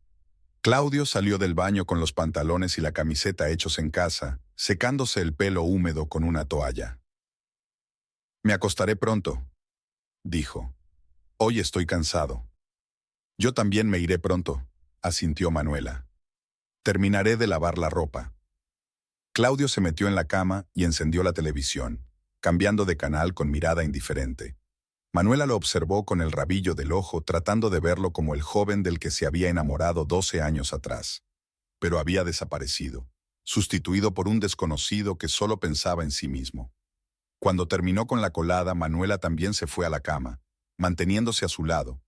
Claudio salió del baño con los pantalones y la camiseta hechos en casa, secándose el pelo húmedo con una toalla. «Me acostaré pronto», dijo. «Hoy estoy cansado». «Yo también me iré pronto», asintió Manuela. «Terminaré de lavar la ropa». Claudio se metió en la cama y encendió la televisión, cambiando de canal con mirada indiferente. Manuela lo observó con el rabillo del ojo, tratando de verlo como el joven del que se había enamorado 12 años atrás. Pero había desaparecido, sustituido por un desconocido que solo pensaba en sí mismo. Cuando terminó con la colada, Manuela también se fue a la cama, manteniéndose a su lado.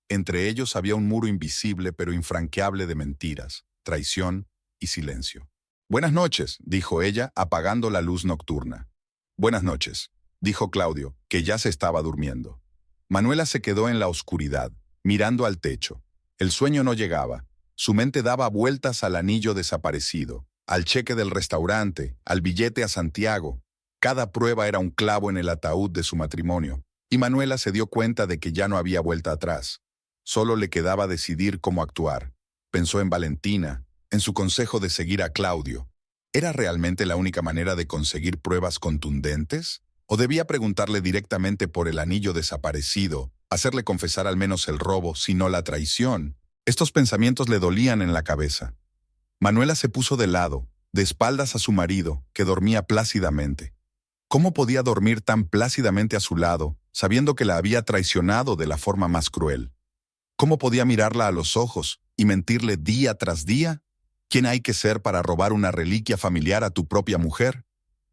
Entre ellos había un muro invisible pero infranqueable de mentiras, traición y silencio. «Buenas noches», dijo ella, apagando la luz nocturna. «Buenas noches», dijo Claudio, que ya se estaba durmiendo. Manuela se quedó en la oscuridad, mirando al techo. El sueño no llegaba. Su mente daba vueltas al anillo desaparecido, al cheque del restaurante, al billete a Santiago. Cada prueba era un clavo en el ataúd de su matrimonio, y Manuela se dio cuenta de que ya no había vuelta atrás. Solo le quedaba decidir cómo actuar. Pensó en Valentina, en su consejo de seguir a Claudio. ¿Era realmente la única manera de conseguir pruebas contundentes? ¿O debía preguntarle directamente por el anillo desaparecido, hacerle confesar al menos el robo, si no la traición? Estos pensamientos le dolían en la cabeza. Manuela se puso de lado, de espaldas a su marido, que dormía plácidamente. ¿Cómo podía dormir tan plácidamente a su lado, sabiendo que la había traicionado de la forma más cruel? ¿Cómo podía mirarla a los ojos y mentirle día tras día? ¿Quién hay que ser para robar una reliquia familiar a tu propia mujer?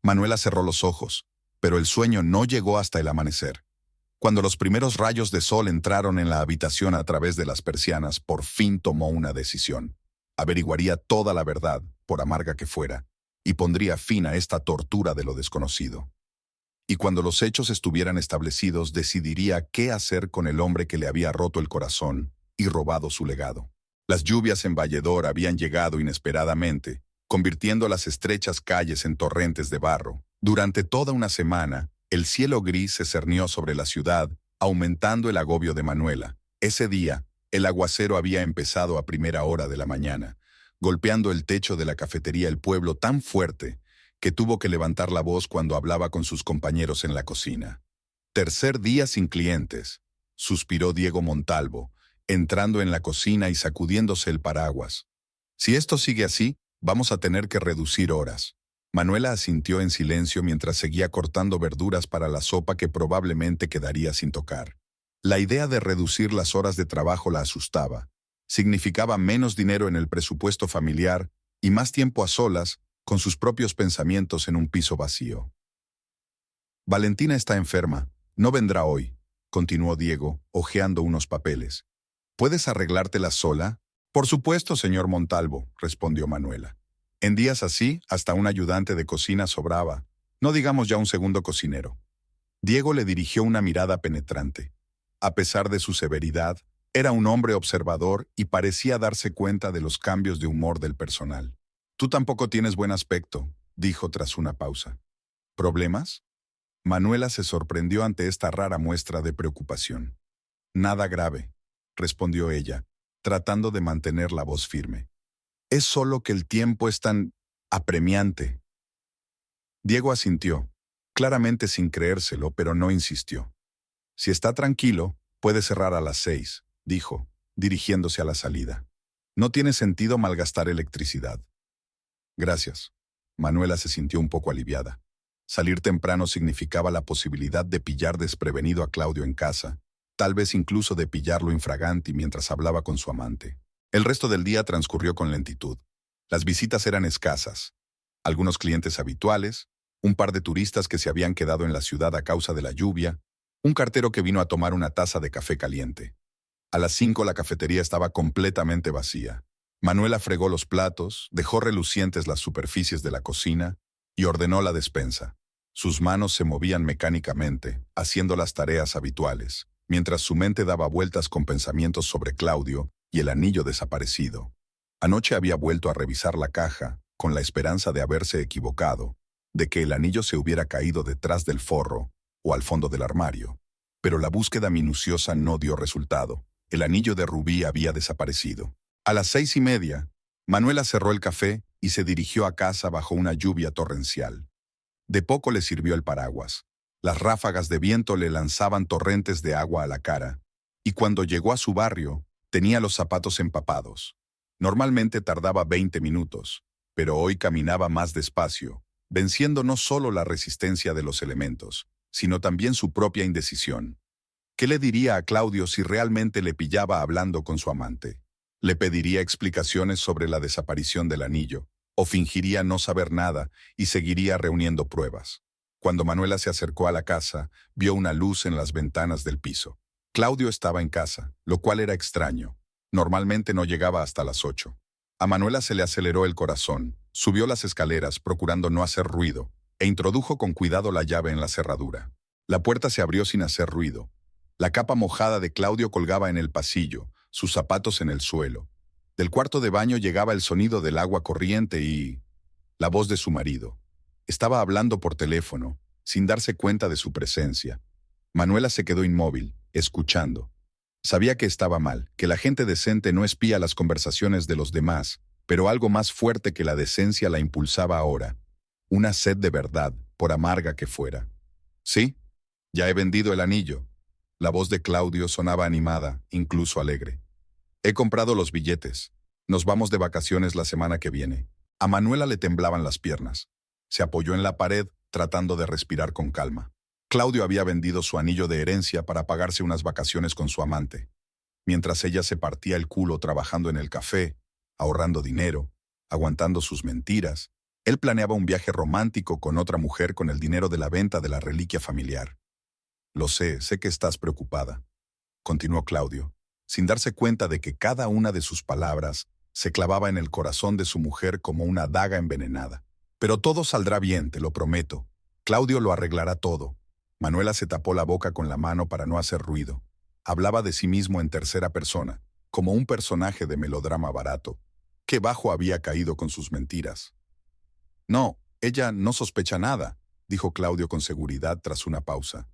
Manuela cerró los ojos, pero el sueño no llegó hasta el amanecer. Cuando los primeros rayos de sol entraron en la habitación a través de las persianas, por fin tomó una decisión. Averiguaría toda la verdad, por amarga que fuera, y pondría fin a esta tortura de lo desconocido. Y cuando los hechos estuvieran establecidos, decidiría qué hacer con el hombre que le había roto el corazón y robado su legado. Las lluvias en Valledor habían llegado inesperadamente, convirtiendo las estrechas calles en torrentes de barro. Durante toda una semana, el cielo gris se cernió sobre la ciudad, aumentando el agobio de Manuela. Ese día, el aguacero había empezado a primera hora de la mañana, golpeando el techo de la cafetería El Pueblo tan fuerte que tuvo que levantar la voz cuando hablaba con sus compañeros en la cocina. «Tercer día sin clientes», suspiró Diego Montalvo, entrando en la cocina y sacudiéndose el paraguas. «Si esto sigue así, vamos a tener que reducir horas». Manuela asintió en silencio mientras seguía cortando verduras para la sopa que probablemente quedaría sin tocar. La idea de reducir las horas de trabajo la asustaba. Significaba menos dinero en el presupuesto familiar y más tiempo a solas, con sus propios pensamientos en un piso vacío. «Valentina está enferma. No vendrá hoy», continuó Diego, hojeando unos papeles. «¿Puedes arreglártela sola?» «Por supuesto, señor Montalvo», respondió Manuela. En días así, hasta un ayudante de cocina sobraba, no digamos ya un segundo cocinero. Diego le dirigió una mirada penetrante. A pesar de su severidad, era un hombre observador y parecía darse cuenta de los cambios de humor del personal. «Tú tampoco tienes buen aspecto», dijo tras una pausa. «¿Problemas?» Manuela se sorprendió ante esta rara muestra de preocupación. «Nada grave», respondió ella, tratando de mantener la voz firme. «Es solo que el tiempo es tan apremiante». Diego asintió, claramente sin creérselo, pero no insistió. «Si está tranquilo, puede cerrar a las 6», dijo, dirigiéndose a la salida. «No tiene sentido malgastar electricidad». «Gracias». Manuela se sintió un poco aliviada. Salir temprano significaba la posibilidad de pillar desprevenido a Claudio en casa, tal vez incluso de pillarlo infraganti mientras hablaba con su amante. El resto del día transcurrió con lentitud. Las visitas eran escasas. Algunos clientes habituales, un par de turistas que se habían quedado en la ciudad a causa de la lluvia, un cartero que vino a tomar una taza de café caliente. A las 5 la cafetería estaba completamente vacía. Manuela fregó los platos, dejó relucientes las superficies de la cocina y ordenó la despensa. Sus manos se movían mecánicamente, haciendo las tareas habituales, mientras su mente daba vueltas con pensamientos sobre Claudio y el anillo desaparecido. Anoche había vuelto a revisar la caja, con la esperanza de haberse equivocado, de que el anillo se hubiera caído detrás del forro o al fondo del armario. Pero la búsqueda minuciosa no dio resultado. El anillo de rubí había desaparecido. A las 6:30, Manuela cerró el café y se dirigió a casa bajo una lluvia torrencial. De poco le sirvió el paraguas. Las ráfagas de viento le lanzaban torrentes de agua a la cara, y cuando llegó a su barrio, tenía los zapatos empapados. Normalmente tardaba 20 minutos, pero hoy caminaba más despacio, venciendo no solo la resistencia de los elementos, sino también su propia indecisión. ¿Qué le diría a Claudio si realmente le pillaba hablando con su amante? ¿Le pediría explicaciones sobre la desaparición del anillo, o fingiría no saber nada y seguiría reuniendo pruebas? Cuando Manuela se acercó a la casa, vio una luz en las ventanas del piso. Claudio estaba en casa, lo cual era extraño. Normalmente no llegaba hasta las 8. A Manuela se le aceleró el corazón, subió las escaleras procurando no hacer ruido, e introdujo con cuidado la llave en la cerradura. La puerta se abrió sin hacer ruido. La capa mojada de Claudio colgaba en el pasillo, sus zapatos en el suelo. Del cuarto de baño llegaba el sonido del agua corriente y la voz de su marido. Estaba hablando por teléfono, sin darse cuenta de su presencia. Manuela se quedó inmóvil, escuchando. Sabía que estaba mal, que la gente decente no espía las conversaciones de los demás, pero algo más fuerte que la decencia la impulsaba ahora. Una sed de verdad, por amarga que fuera. «Sí, ya he vendido el anillo». La voz de Claudio sonaba animada, incluso alegre. «He comprado los billetes. Nos vamos de vacaciones la semana que viene». A Manuela le temblaban las piernas. Se apoyó en la pared, tratando de respirar con calma. Claudio había vendido su anillo de herencia para pagarse unas vacaciones con su amante. Mientras ella se partía el culo trabajando en el café, ahorrando dinero, aguantando sus mentiras, él planeaba un viaje romántico con otra mujer con el dinero de la venta de la reliquia familiar. «Lo sé que estás preocupada», continuó Claudio, sin darse cuenta de que cada una de sus palabras se clavaba en el corazón de su mujer como una daga envenenada. «Pero todo saldrá bien, te lo prometo. Claudio lo arreglará todo». Manuela se tapó la boca con la mano para no hacer ruido. Hablaba de sí mismo en tercera persona, como un personaje de melodrama barato. Qué bajo había caído con sus mentiras. «No, ella no sospecha nada», dijo Claudio con seguridad tras una pausa.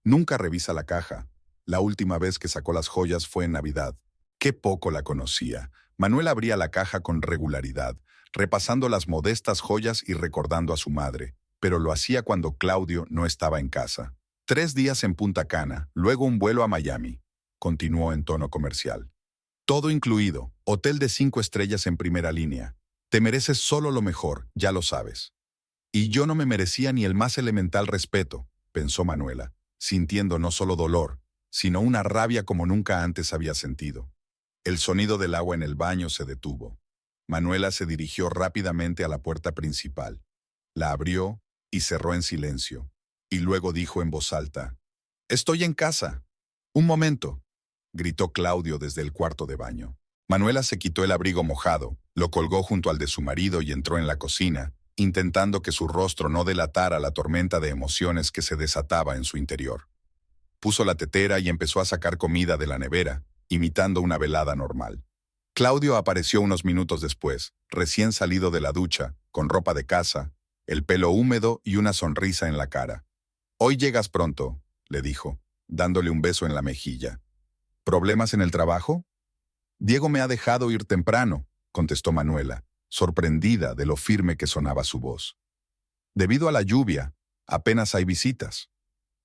«Nunca revisa la caja. La última vez que sacó las joyas fue en Navidad. Qué poco la conocía». Manuela abría la caja con regularidad, repasando las modestas joyas y recordando a su madre, pero lo hacía cuando Claudio no estaba en casa. 3 días en Punta Cana, luego un vuelo a Miami, continuó en tono comercial. Todo incluido, hotel de 5 estrellas en primera línea. Te mereces solo lo mejor, ya lo sabes. Y yo no me merecía ni el más elemental respeto, pensó Manuela, sintiendo no solo dolor, sino una rabia como nunca antes había sentido. El sonido del agua en el baño se detuvo. Manuela se dirigió rápidamente a la puerta principal. La abrió y cerró en silencio, y luego dijo en voz alta: «Estoy en casa». «Un momento», gritó Claudio desde el cuarto de baño. Manuela se quitó el abrigo mojado, lo colgó junto al de su marido y entró en la cocina, intentando que su rostro no delatara la tormenta de emociones que se desataba en su interior. Puso la tetera y empezó a sacar comida de la nevera, imitando una velada normal. Claudio apareció unos minutos después, recién salido de la ducha, con ropa de casa, el pelo húmedo y una sonrisa en la cara. «Hoy llegas pronto», le dijo, dándole un beso en la mejilla. «¿Problemas en el trabajo?» «Diego me ha dejado ir temprano», contestó Manuela, sorprendida de lo firme que sonaba su voz. «Debido a la lluvia, apenas hay visitas».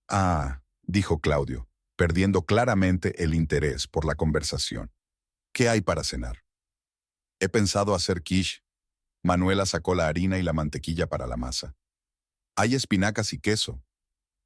«Ah», dijo Claudio, perdiendo claramente el interés por la conversación. «¿Qué hay para cenar?» «He pensado hacer quiche». Manuela sacó la harina y la mantequilla para la masa. «Hay espinacas y queso».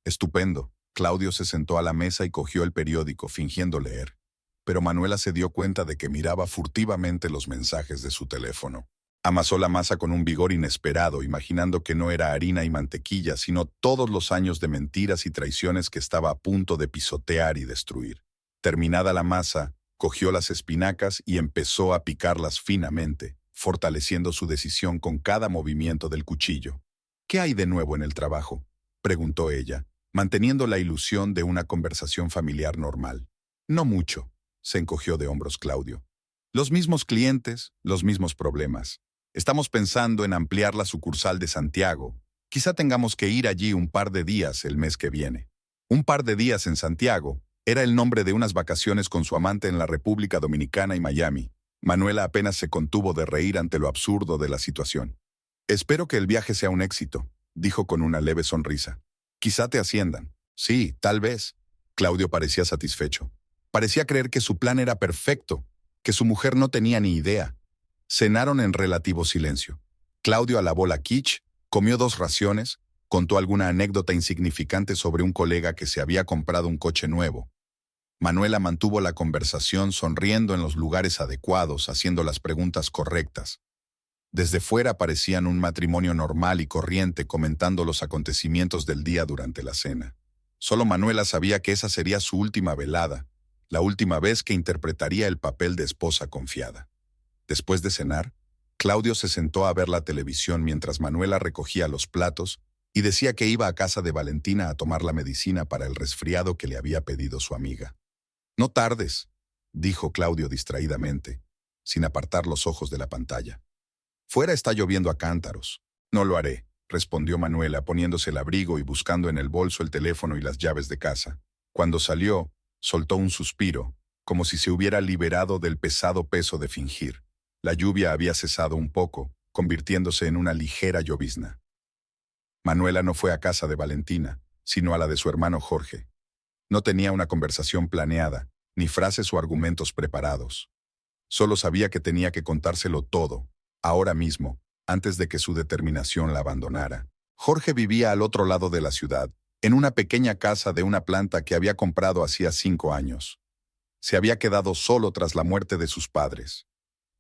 «Estupendo». Claudio se sentó a la mesa y cogió el periódico, fingiendo leer. Pero Manuela se dio cuenta de que miraba furtivamente los mensajes de su teléfono. Amasó la masa con un vigor inesperado, imaginando que no era harina y mantequilla, sino todos los años de mentiras y traiciones que estaba a punto de pisotear y destruir. Terminada la masa, cogió las espinacas y empezó a picarlas finamente, fortaleciendo su decisión con cada movimiento del cuchillo. «¿Qué hay de nuevo en el trabajo?», preguntó ella, manteniendo la ilusión de una conversación familiar normal. «No mucho», se encogió de hombros Claudio. «Los mismos clientes, los mismos problemas. Estamos pensando en ampliar la sucursal de Santiago. Quizá tengamos que ir allí un par de días el mes que viene. Un par de días en Santiago era el nombre de unas vacaciones con su amante en la República Dominicana y Miami. Manuela apenas se contuvo de reír ante lo absurdo de la situación. Espero que el viaje sea un éxito, dijo con una leve sonrisa. Quizá te asciendan. Sí, tal vez. Claudio parecía satisfecho. Parecía creer que su plan era perfecto, que su mujer no tenía ni idea. Cenaron en relativo silencio. Claudio alabó la quiche, comió 2 raciones, contó alguna anécdota insignificante sobre un colega que se había comprado un coche nuevo. Manuela mantuvo la conversación sonriendo en los lugares adecuados, haciendo las preguntas correctas. Desde fuera parecían un matrimonio normal y corriente comentando los acontecimientos del día durante la cena. Solo Manuela sabía que esa sería su última velada, la última vez que interpretaría el papel de esposa confiada. Después de cenar, Claudio se sentó a ver la televisión mientras Manuela recogía los platos y decía que iba a casa de Valentina a tomar la medicina para el resfriado que le había pedido su amiga. No tardes, dijo Claudio distraídamente, sin apartar los ojos de la pantalla. Fuera está lloviendo a cántaros. No lo haré, respondió Manuela poniéndose el abrigo y buscando en el bolso el teléfono y las llaves de casa. Cuando salió, soltó un suspiro, como si se hubiera liberado del pesado peso de fingir. La lluvia había cesado un poco, convirtiéndose en una ligera llovizna. Manuela no fue a casa de Valentina, sino a la de su hermano Jorge. No tenía una conversación planeada, ni frases o argumentos preparados. Solo sabía que tenía que contárselo todo, ahora mismo, antes de que su determinación la abandonara. Jorge vivía al otro lado de la ciudad, en una pequeña casa de una planta que había comprado hacía 5 años. Se había quedado solo tras la muerte de sus padres.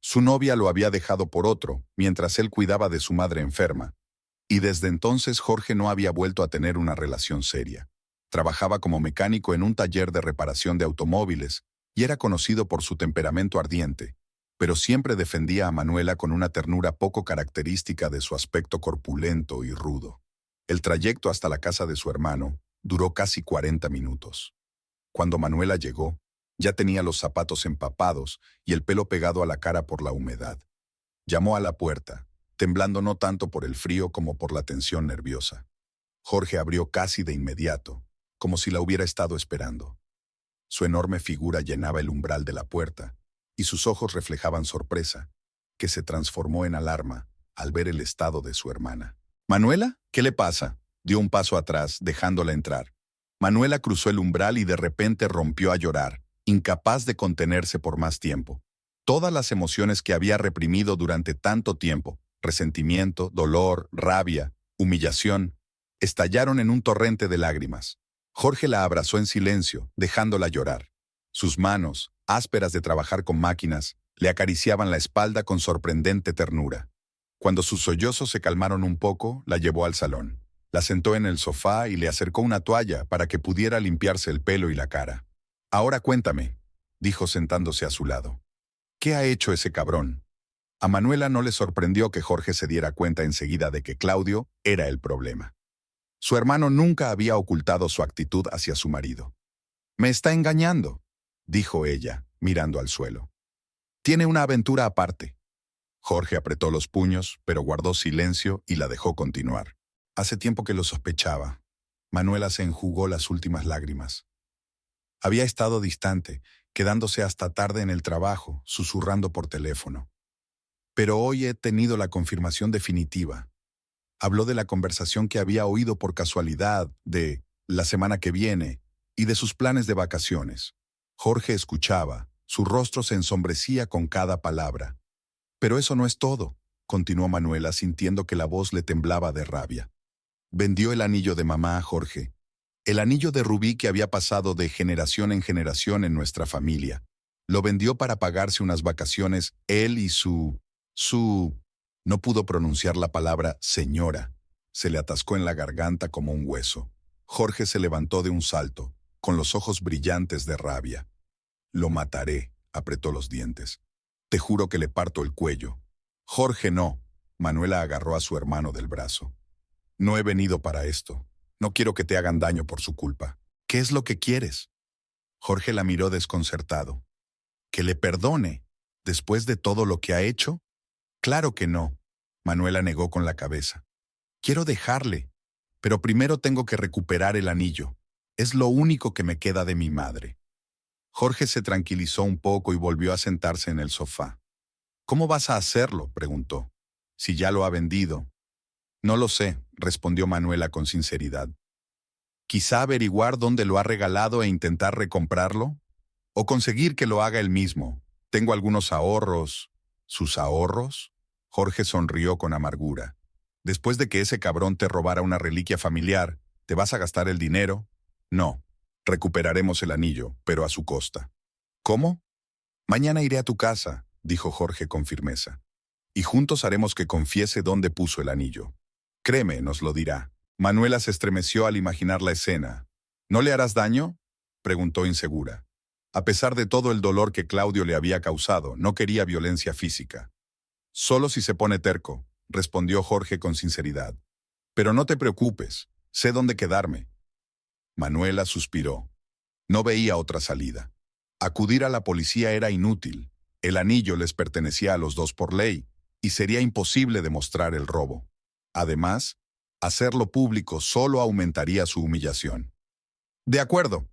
Su novia lo había dejado por otro, mientras él cuidaba de su madre enferma. Y desde entonces Jorge no había vuelto a tener una relación seria. Trabajaba como mecánico en un taller de reparación de automóviles y era conocido por su temperamento ardiente, pero siempre defendía a Manuela con una ternura poco característica de su aspecto corpulento y rudo. El trayecto hasta la casa de su hermano duró casi 40 minutos. Cuando Manuela llegó, ya tenía los zapatos empapados y el pelo pegado a la cara por la humedad. Llamó a la puerta, temblando no tanto por el frío como por la tensión nerviosa. Jorge abrió casi de inmediato, como si la hubiera estado esperando. Su enorme figura llenaba el umbral de la puerta, y sus ojos reflejaban sorpresa, que se transformó en alarma al ver el estado de su hermana. «¿Manuela? ¿Qué le pasa?», dio un paso atrás, dejándola entrar. Manuela cruzó el umbral y de repente rompió a llorar, incapaz de contenerse por más tiempo. Todas las emociones que había reprimido durante tanto tiempo, resentimiento, dolor, rabia, humillación, estallaron en un torrente de lágrimas. Jorge la abrazó en silencio, dejándola llorar. Sus manos, ásperas de trabajar con máquinas, le acariciaban la espalda con sorprendente ternura. Cuando sus sollozos se calmaron un poco, la llevó al salón. La sentó en el sofá y le acercó una toalla para que pudiera limpiarse el pelo y la cara. «Ahora cuéntame», dijo sentándose a su lado. «¿Qué ha hecho ese cabrón?». A Manuela no le sorprendió que Jorge se diera cuenta enseguida de que Claudio era el problema. Su hermano nunca había ocultado su actitud hacia su marido. «Me está engañando», dijo ella, mirando al suelo. «Tiene una aventura aparte». Jorge apretó los puños, pero guardó silencio y la dejó continuar. Hace tiempo que lo sospechaba. Manuela se enjugó las últimas lágrimas. Había estado distante, quedándose hasta tarde en el trabajo, susurrando por teléfono. Pero hoy he tenido la confirmación definitiva. Habló de la conversación que había oído por casualidad, de la semana que viene, y de sus planes de vacaciones. Jorge escuchaba, su rostro se ensombrecía con cada palabra. «Pero eso no es todo», continuó Manuela sintiendo que la voz le temblaba de rabia. «Vendió el anillo de mamá a Jorge. El anillo de rubí que había pasado de generación en generación en nuestra familia. Lo vendió para pagarse unas vacaciones él y su... No pudo pronunciar la palabra señora. Se le atascó en la garganta como un hueso. Jorge se levantó de un salto, con los ojos brillantes de rabia. «Lo mataré», apretó los dientes. «Te juro que le parto el cuello». «Jorge, no». Manuela agarró a su hermano del brazo. «No he venido para esto. No quiero que te hagan daño por su culpa. ¿Qué es lo que quieres?». Jorge la miró desconcertado. «¿Que le perdone? ¿Después de todo lo que ha hecho?». «Claro que no». Manuela negó con la cabeza. Quiero dejarle, pero primero tengo que recuperar el anillo. Es lo único que me queda de mi madre. Jorge se tranquilizó un poco y volvió a sentarse en el sofá. ¿Cómo vas a hacerlo?, preguntó. Si ya lo ha vendido. No lo sé, respondió Manuela con sinceridad. Quizá averiguar dónde lo ha regalado e intentar recomprarlo. O conseguir que lo haga él mismo. Tengo algunos ahorros. ¿Sus ahorros? Jorge sonrió con amargura. Después de que ese cabrón te robara una reliquia familiar, ¿te vas a gastar el dinero? No. Recuperaremos el anillo, pero a su costa. ¿Cómo? Mañana iré a tu casa, dijo Jorge con firmeza. Y juntos haremos que confiese dónde puso el anillo. Créeme, nos lo dirá. Manuela se estremeció al imaginar la escena. ¿No le harás daño?, preguntó insegura. A pesar de todo el dolor que Claudio le había causado, no quería violencia física. Solo si se pone terco, respondió Jorge con sinceridad. Pero no te preocupes, sé dónde quedarme. Manuela suspiró. No veía otra salida. Acudir a la policía era inútil. El anillo les pertenecía a los dos por ley, y sería imposible demostrar el robo. Además, hacerlo público solo aumentaría su humillación. De acuerdo,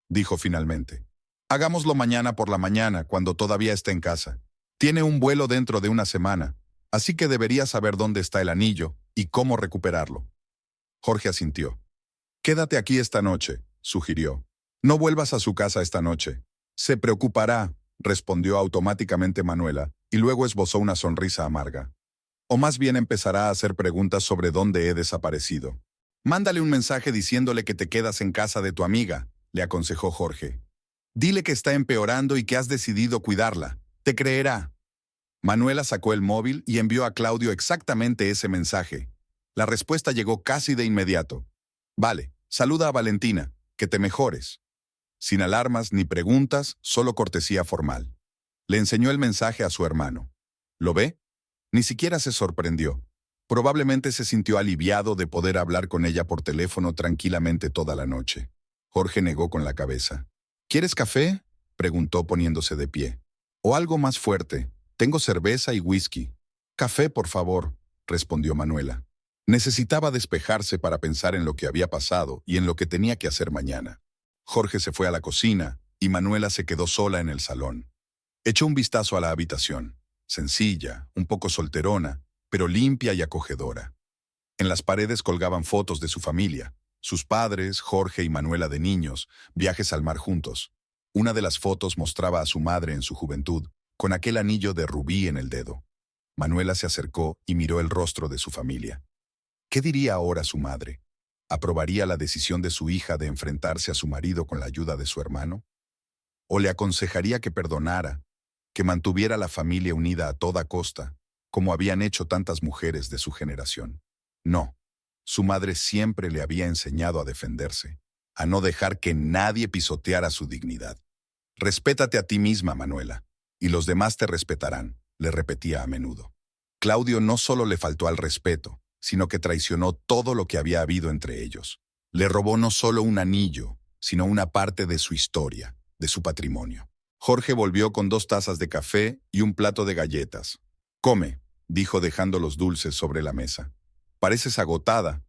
dijo finalmente. Hagámoslo mañana por la mañana, cuando todavía esté en casa. Tiene un vuelo dentro de una semana, así que debería saber dónde está el anillo y cómo recuperarlo. Jorge asintió. Quédate aquí esta noche, sugirió. No vuelvas a su casa esta noche. Se preocupará, respondió automáticamente Manuela, y luego esbozó una sonrisa amarga. O más bien empezará a hacer preguntas sobre dónde he desaparecido. Mándale un mensaje diciéndole que te quedas en casa de tu amiga, le aconsejó Jorge. Dile que está empeorando y que has decidido cuidarla. Te creerá. Manuela sacó el móvil y envió a Claudio exactamente ese mensaje. La respuesta llegó casi de inmediato. Vale, saluda a Valentina, que te mejores. Sin alarmas ni preguntas, solo cortesía formal. Le enseñó el mensaje a su hermano. ¿Lo ve? Ni siquiera se sorprendió. Probablemente se sintió aliviado de poder hablar con ella por teléfono tranquilamente toda la noche. Jorge negó con la cabeza. ¿Quieres café?, preguntó poniéndose de pie. ¿O algo más fuerte? Tengo cerveza y whisky. Café, por favor, respondió Manuela. Necesitaba despejarse para pensar en lo que había pasado y en lo que tenía que hacer mañana. Jorge se fue a la cocina y Manuela se quedó sola en el salón. Echó un vistazo a la habitación. Sencilla, un poco solterona, pero limpia y acogedora. En las paredes colgaban fotos de su familia, sus padres, Jorge y Manuela de niños, viajes al mar juntos. Una de las fotos mostraba a su madre en su juventud, con aquel anillo de rubí en el dedo. Manuela se acercó y miró el rostro de su familia. ¿Qué diría ahora su madre? ¿Aprobaría la decisión de su hija de enfrentarse a su marido con la ayuda de su hermano? ¿O le aconsejaría que perdonara, que mantuviera la familia unida a toda costa, como habían hecho tantas mujeres de su generación? No, su madre siempre le había enseñado a defenderse, a no dejar que nadie pisoteara su dignidad. Respétate a ti misma, Manuela, y los demás te respetarán, le repetía a menudo. Claudio no solo le faltó al respeto, sino que traicionó todo lo que había habido entre ellos. Le robó no solo un anillo, sino una parte de su historia, de su patrimonio. Jorge volvió con 2 tazas de café y un plato de galletas. «Come», dijo dejando los dulces sobre la mesa. «Pareces agotada».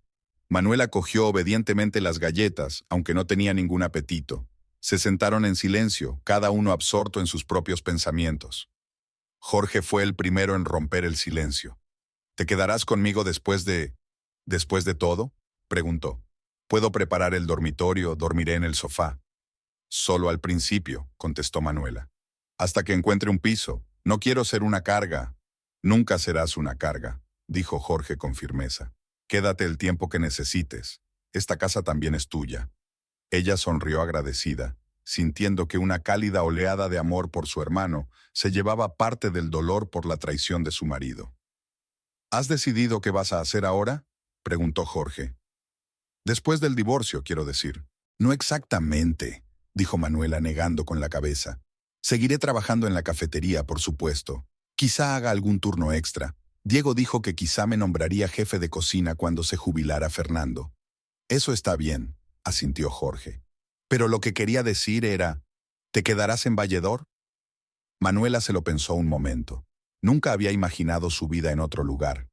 Manuela cogió obedientemente las galletas, aunque no tenía ningún apetito. Se sentaron en silencio, cada uno absorto en sus propios pensamientos. Jorge fue el primero en romper el silencio. «¿Te quedarás conmigo después de todo?», preguntó. «Puedo preparar el dormitorio, dormiré en el sofá». «Solo al principio», contestó Manuela. «Hasta que encuentre un piso. No quiero ser una carga». «Nunca serás una carga», dijo Jorge con firmeza. «Quédate el tiempo que necesites. Esta casa también es tuya». Ella sonrió agradecida, sintiendo que una cálida oleada de amor por su hermano se llevaba parte del dolor por la traición de su marido. «¿Has decidido qué vas a hacer ahora?», preguntó Jorge. «Después del divorcio, quiero decir». «No exactamente», dijo Manuela negando con la cabeza. «Seguiré trabajando en la cafetería, por supuesto. Quizá haga algún turno extra. Diego dijo que quizá me nombraría jefe de cocina cuando se jubilara Fernando». «Eso está bien», asintió Jorge. «Pero lo que quería decir era, ¿te quedarás en Valledor?». Manuela se lo pensó un momento. Nunca había imaginado su vida en otro lugar.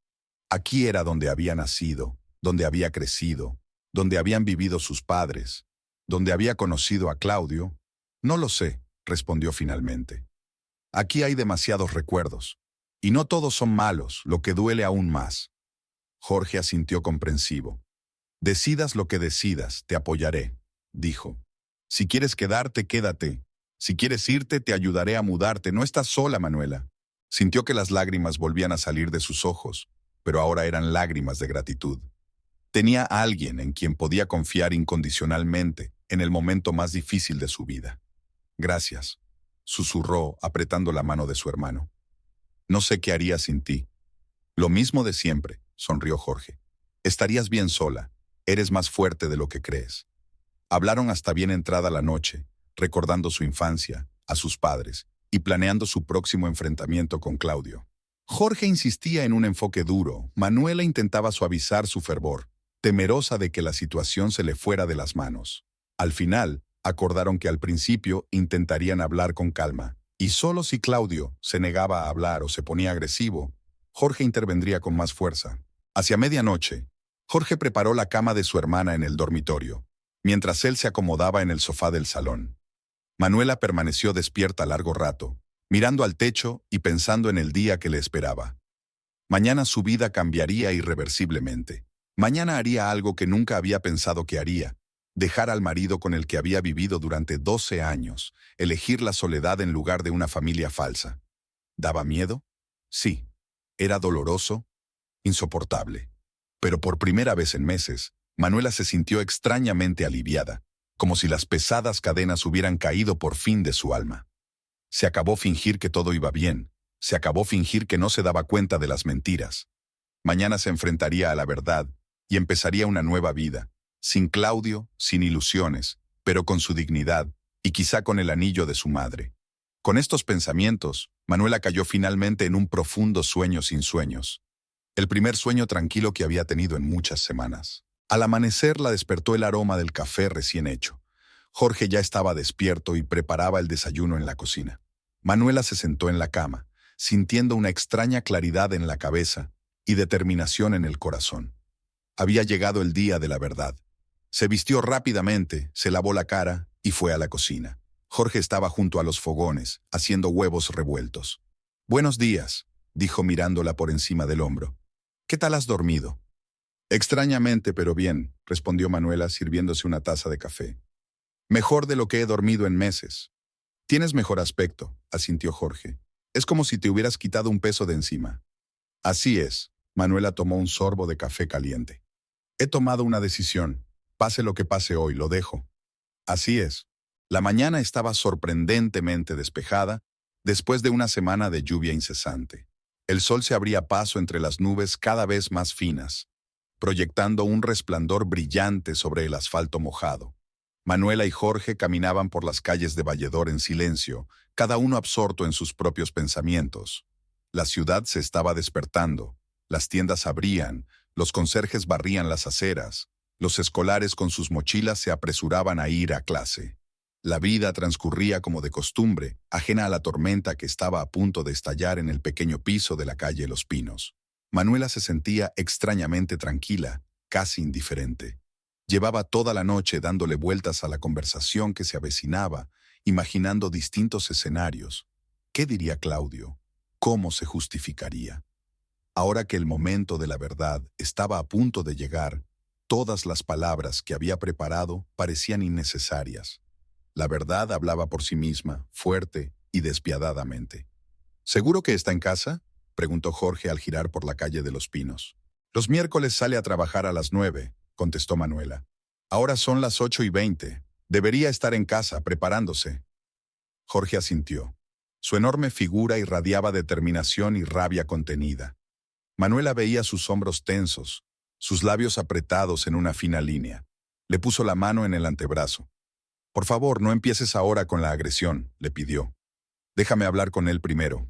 Aquí era donde había nacido, donde había crecido, donde habían vivido sus padres, donde había conocido a Claudio. No lo sé, respondió finalmente. Aquí hay demasiados recuerdos, y no todos son malos, lo que duele aún más. Jorge asintió comprensivo. Decidas lo que decidas, te apoyaré, dijo. Si quieres quedarte, quédate. Si quieres irte, te ayudaré a mudarte. No estás sola, Manuela. Sintió que las lágrimas volvían a salir de sus ojos, pero ahora eran lágrimas de gratitud. Tenía a alguien en quien podía confiar incondicionalmente en el momento más difícil de su vida. Gracias, susurró apretando la mano de su hermano. No sé qué haría sin ti. Lo mismo de siempre, sonrió Jorge. Estarías bien sola. Eres más fuerte de lo que crees. Hablaron hasta bien entrada la noche, recordando su infancia, a sus padres, y planeando su próximo enfrentamiento con Claudio. Jorge insistía en un enfoque duro. Manuela intentaba suavizar su fervor, temerosa de que la situación se le fuera de las manos. Al final, acordaron que al principio intentarían hablar con calma, y solo si Claudio se negaba a hablar o se ponía agresivo, Jorge intervendría con más fuerza. Hacia medianoche, Jorge preparó la cama de su hermana en el dormitorio, mientras él se acomodaba en el sofá del salón. Manuela permaneció despierta largo rato, mirando al techo y pensando en el día que le esperaba. Mañana su vida cambiaría irreversiblemente. Mañana haría algo que nunca había pensado que haría: dejar al marido con el que había vivido durante 12 años, elegir la soledad en lugar de una familia falsa. ¿Daba miedo? Sí. ¿Era doloroso? Insoportable. Pero por primera vez en meses, Manuela se sintió extrañamente aliviada, como si las pesadas cadenas hubieran caído por fin de su alma. Se acabó fingir que todo iba bien, se acabó fingir que no se daba cuenta de las mentiras. Mañana se enfrentaría a la verdad y empezaría una nueva vida, sin Claudio, sin ilusiones, pero con su dignidad y quizá con el anillo de su madre. Con estos pensamientos, Manuela cayó finalmente en un profundo sueño sin sueños. El primer sueño tranquilo que había tenido en muchas semanas. Al amanecer la despertó el aroma del café recién hecho. Jorge ya estaba despierto y preparaba el desayuno en la cocina. Manuela se sentó en la cama, sintiendo una extraña claridad en la cabeza y determinación en el corazón. Había llegado el día de la verdad. Se vistió rápidamente, se lavó la cara y fue a la cocina. Jorge estaba junto a los fogones, haciendo huevos revueltos. «Buenos días», dijo mirándola por encima del hombro. «¿Qué tal has dormido?» «Extrañamente, pero bien», respondió Manuela sirviéndose una taza de café. «Mejor de lo que he dormido en meses». «Tienes mejor aspecto», asintió Jorge. «Es como si te hubieras quitado un peso de encima». «Así es», Manuela tomó un sorbo de café caliente. «He tomado una decisión. Pase lo que pase hoy, lo dejo». Así es. La mañana estaba sorprendentemente despejada, después de una semana de lluvia incesante. El sol se abría paso entre las nubes cada vez más finas, proyectando un resplandor brillante sobre el asfalto mojado. Manuela y Jorge caminaban por las calles de Valledor en silencio, cada uno absorto en sus propios pensamientos. La ciudad se estaba despertando, las tiendas abrían, los conserjes barrían las aceras, los escolares con sus mochilas se apresuraban a ir a clase. La vida transcurría como de costumbre, ajena a la tormenta que estaba a punto de estallar en el pequeño piso de la calle Los Pinos. Manuela se sentía extrañamente tranquila, casi indiferente. Llevaba toda la noche dándole vueltas a la conversación que se avecinaba, imaginando distintos escenarios. ¿Qué diría Claudio? ¿Cómo se justificaría? Ahora que el momento de la verdad estaba a punto de llegar, todas las palabras que había preparado parecían innecesarias. La verdad hablaba por sí misma, fuerte y despiadadamente. ¿Seguro que está en casa?, preguntó Jorge al girar por la calle de Los Pinos. Los miércoles sale a trabajar a las 9, contestó Manuela. Ahora son las 8:20. Debería estar en casa, preparándose. Jorge asintió. Su enorme figura irradiaba determinación y rabia contenida. Manuela veía sus hombros tensos, sus labios apretados en una fina línea. Le puso la mano en el antebrazo. «Por favor, no empieces ahora con la agresión», le pidió. «Déjame hablar con él primero».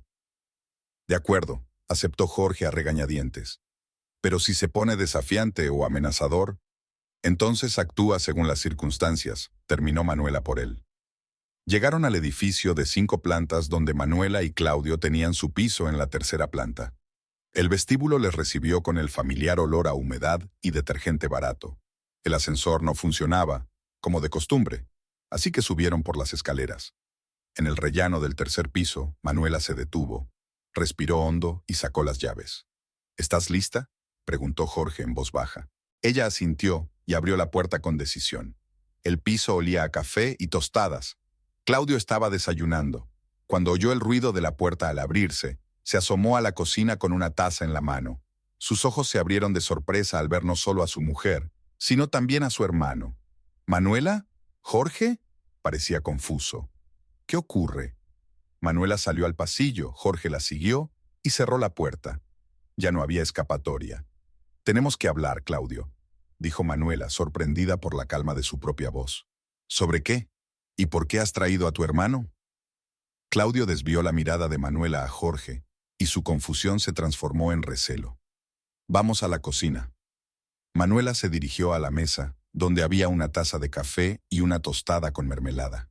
«De acuerdo», aceptó Jorge a regañadientes. «Pero si se pone desafiante o amenazador, entonces actúa según las circunstancias», terminó Manuela por él. Llegaron al edificio de 5 plantas donde Manuela y Claudio tenían su piso en la tercera planta. El vestíbulo les recibió con el familiar olor a humedad y detergente barato. El ascensor no funcionaba, como de costumbre, así que subieron por las escaleras. En el rellano del tercer piso, Manuela se detuvo, respiró hondo y sacó las llaves. ¿Estás lista?, preguntó Jorge en voz baja. Ella asintió y abrió la puerta con decisión. El piso olía a café y tostadas. Claudio estaba desayunando. Cuando oyó el ruido de la puerta al abrirse, se asomó a la cocina con una taza en la mano. Sus ojos se abrieron de sorpresa al ver no solo a su mujer, sino también a su hermano. ¿Manuela? ¿Jorge? Parecía confuso. ¿Qué ocurre? Manuela salió al pasillo, Jorge la siguió y cerró la puerta. Ya no había escapatoria. «Tenemos que hablar, Claudio», dijo Manuela, sorprendida por la calma de su propia voz. «¿Sobre qué? ¿Y por qué has traído a tu hermano?» Claudio desvió la mirada de Manuela a Jorge, y su confusión se transformó en recelo. «Vamos a la cocina». Manuela se dirigió a la mesa, donde había una taza de café y una tostada con mermelada.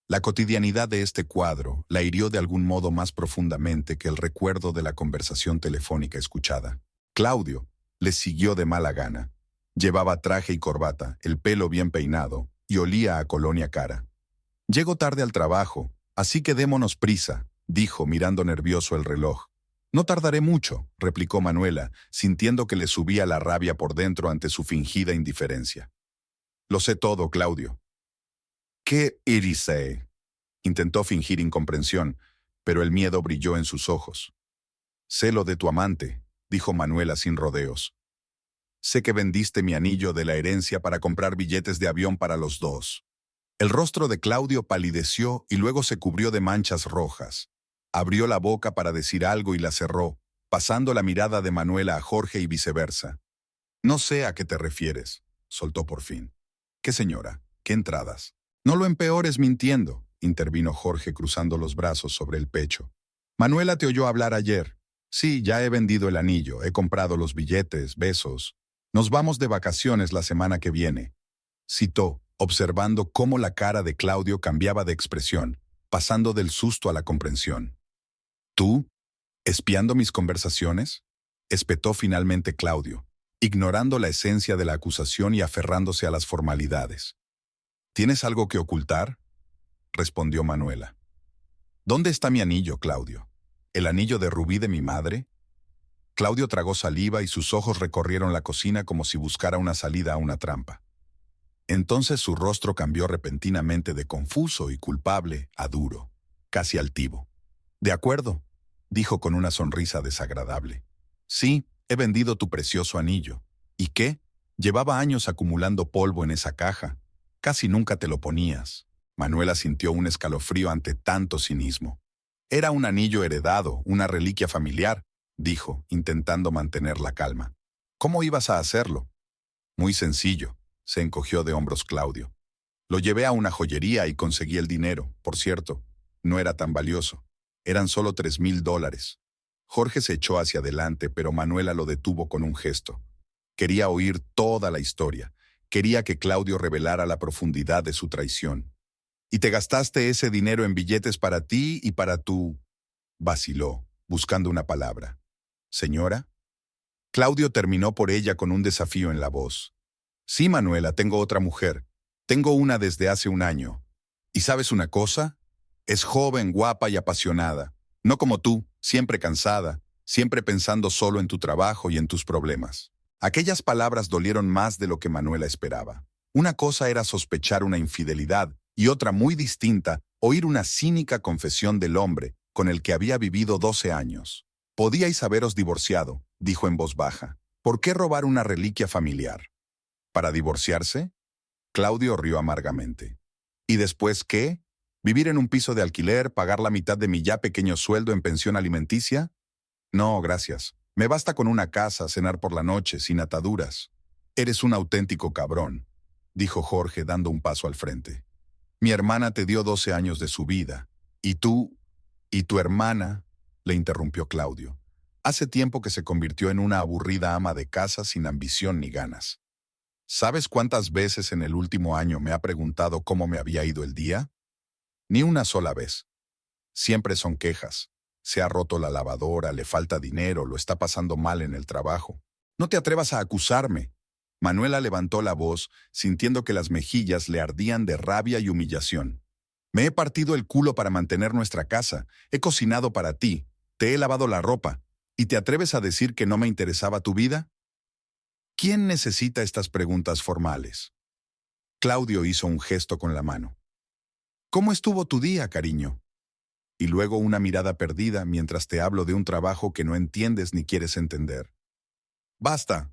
La cotidianidad de este cuadro la hirió de algún modo más profundamente que el recuerdo de la conversación telefónica escuchada. Claudio les siguió de mala gana. Llevaba traje y corbata, el pelo bien peinado, y olía a colonia cara. «Llego tarde al trabajo, así que démonos prisa», dijo mirando nervioso el reloj. «No tardaré mucho», replicó Manuela, sintiendo que le subía la rabia por dentro ante su fingida indiferencia. «Lo sé todo, Claudio». «¿Qué irise?» Intentó fingir incomprensión, pero el miedo brilló en sus ojos. «Sé lo de tu amante», dijo Manuela sin rodeos. «Sé que vendiste mi anillo de la herencia para comprar billetes de avión para los dos». El rostro de Claudio palideció y luego se cubrió de manchas rojas. Abrió la boca para decir algo y la cerró, pasando la mirada de Manuela a Jorge y viceversa. «No sé a qué te refieres», soltó por fin. «¿Qué señora? ¿Qué entradas?» «No lo empeores mintiendo», intervino Jorge cruzando los brazos sobre el pecho. «Manuela te oyó hablar ayer. Sí, ya he vendido el anillo, he comprado los billetes, besos. Nos vamos de vacaciones la semana que viene», citó, observando cómo la cara de Claudio cambiaba de expresión, pasando del susto a la comprensión. «¿Tú? ¿Espiando mis conversaciones?», espetó finalmente Claudio, ignorando la esencia de la acusación y aferrándose a las formalidades. «¿Tienes algo que ocultar?», respondió Manuela. «¿Dónde está mi anillo, Claudio? ¿El anillo de rubí de mi madre?». Claudio tragó saliva y sus ojos recorrieron la cocina como si buscara una salida a una trampa. Entonces su rostro cambió repentinamente de confuso y culpable a duro, casi altivo. «De acuerdo», dijo con una sonrisa desagradable. «Sí, he vendido tu precioso anillo. ¿Y qué? Llevaba años acumulando polvo en esa caja. Casi nunca te lo ponías». Manuela sintió un escalofrío ante tanto cinismo. «Era un anillo heredado, una reliquia familiar», dijo, intentando mantener la calma. «¿Cómo ibas a hacerlo?». «Muy sencillo», se encogió de hombros Claudio. «Lo llevé a una joyería y conseguí el dinero. Por cierto, no era tan valioso. Eran solo $3,000. Jorge se echó hacia adelante, pero Manuela lo detuvo con un gesto. Quería oír toda la historia. Quería que Claudio revelara la profundidad de su traición. «¿Y te gastaste ese dinero en billetes para ti y para tu...?» Vaciló, buscando una palabra. «¿Señora?» Claudio terminó por ella con un desafío en la voz. «Sí, Manuela, tengo otra mujer. Tengo una desde hace un año. ¿Y sabes una cosa? Es joven, guapa y apasionada. No como tú, siempre cansada, siempre pensando solo en tu trabajo y en tus problemas». Aquellas palabras dolieron más de lo que Manuela esperaba. Una cosa era sospechar una infidelidad y otra muy distinta, oír una cínica confesión del hombre con el que había vivido 12 años. «Podíais haberos divorciado», dijo en voz baja. «¿Por qué robar una reliquia familiar?». ¿Para divorciarse? Claudio rió amargamente. ¿Y después qué? ¿Vivir en un piso de alquiler, pagar la mitad de mi ya pequeño sueldo en pensión alimenticia? No, gracias. Me basta con una casa, cenar por la noche, sin ataduras. Eres un auténtico cabrón, dijo Jorge dando un paso al frente. Mi hermana te dio 12 años de su vida. ¿Y tú? ¿Y tu hermana?, le interrumpió Claudio. Hace tiempo que se convirtió en una aburrida ama de casa sin ambición ni ganas. ¿Sabes cuántas veces en el último año me ha preguntado cómo me había ido el día? Ni una sola vez. Siempre son quejas. Se ha roto la lavadora, le falta dinero, lo está pasando mal en el trabajo. No te atrevas a acusarme. Manuela levantó la voz, sintiendo que las mejillas le ardían de rabia y humillación. Me he partido el culo para mantener nuestra casa, he cocinado para ti, te he lavado la ropa, ¿y te atreves a decir que no me interesaba tu vida? ¿Quién necesita estas preguntas formales? Claudio hizo un gesto con la mano. ¿Cómo estuvo tu día, cariño? Y luego una mirada perdida mientras te hablo de un trabajo que no entiendes ni quieres entender. Basta,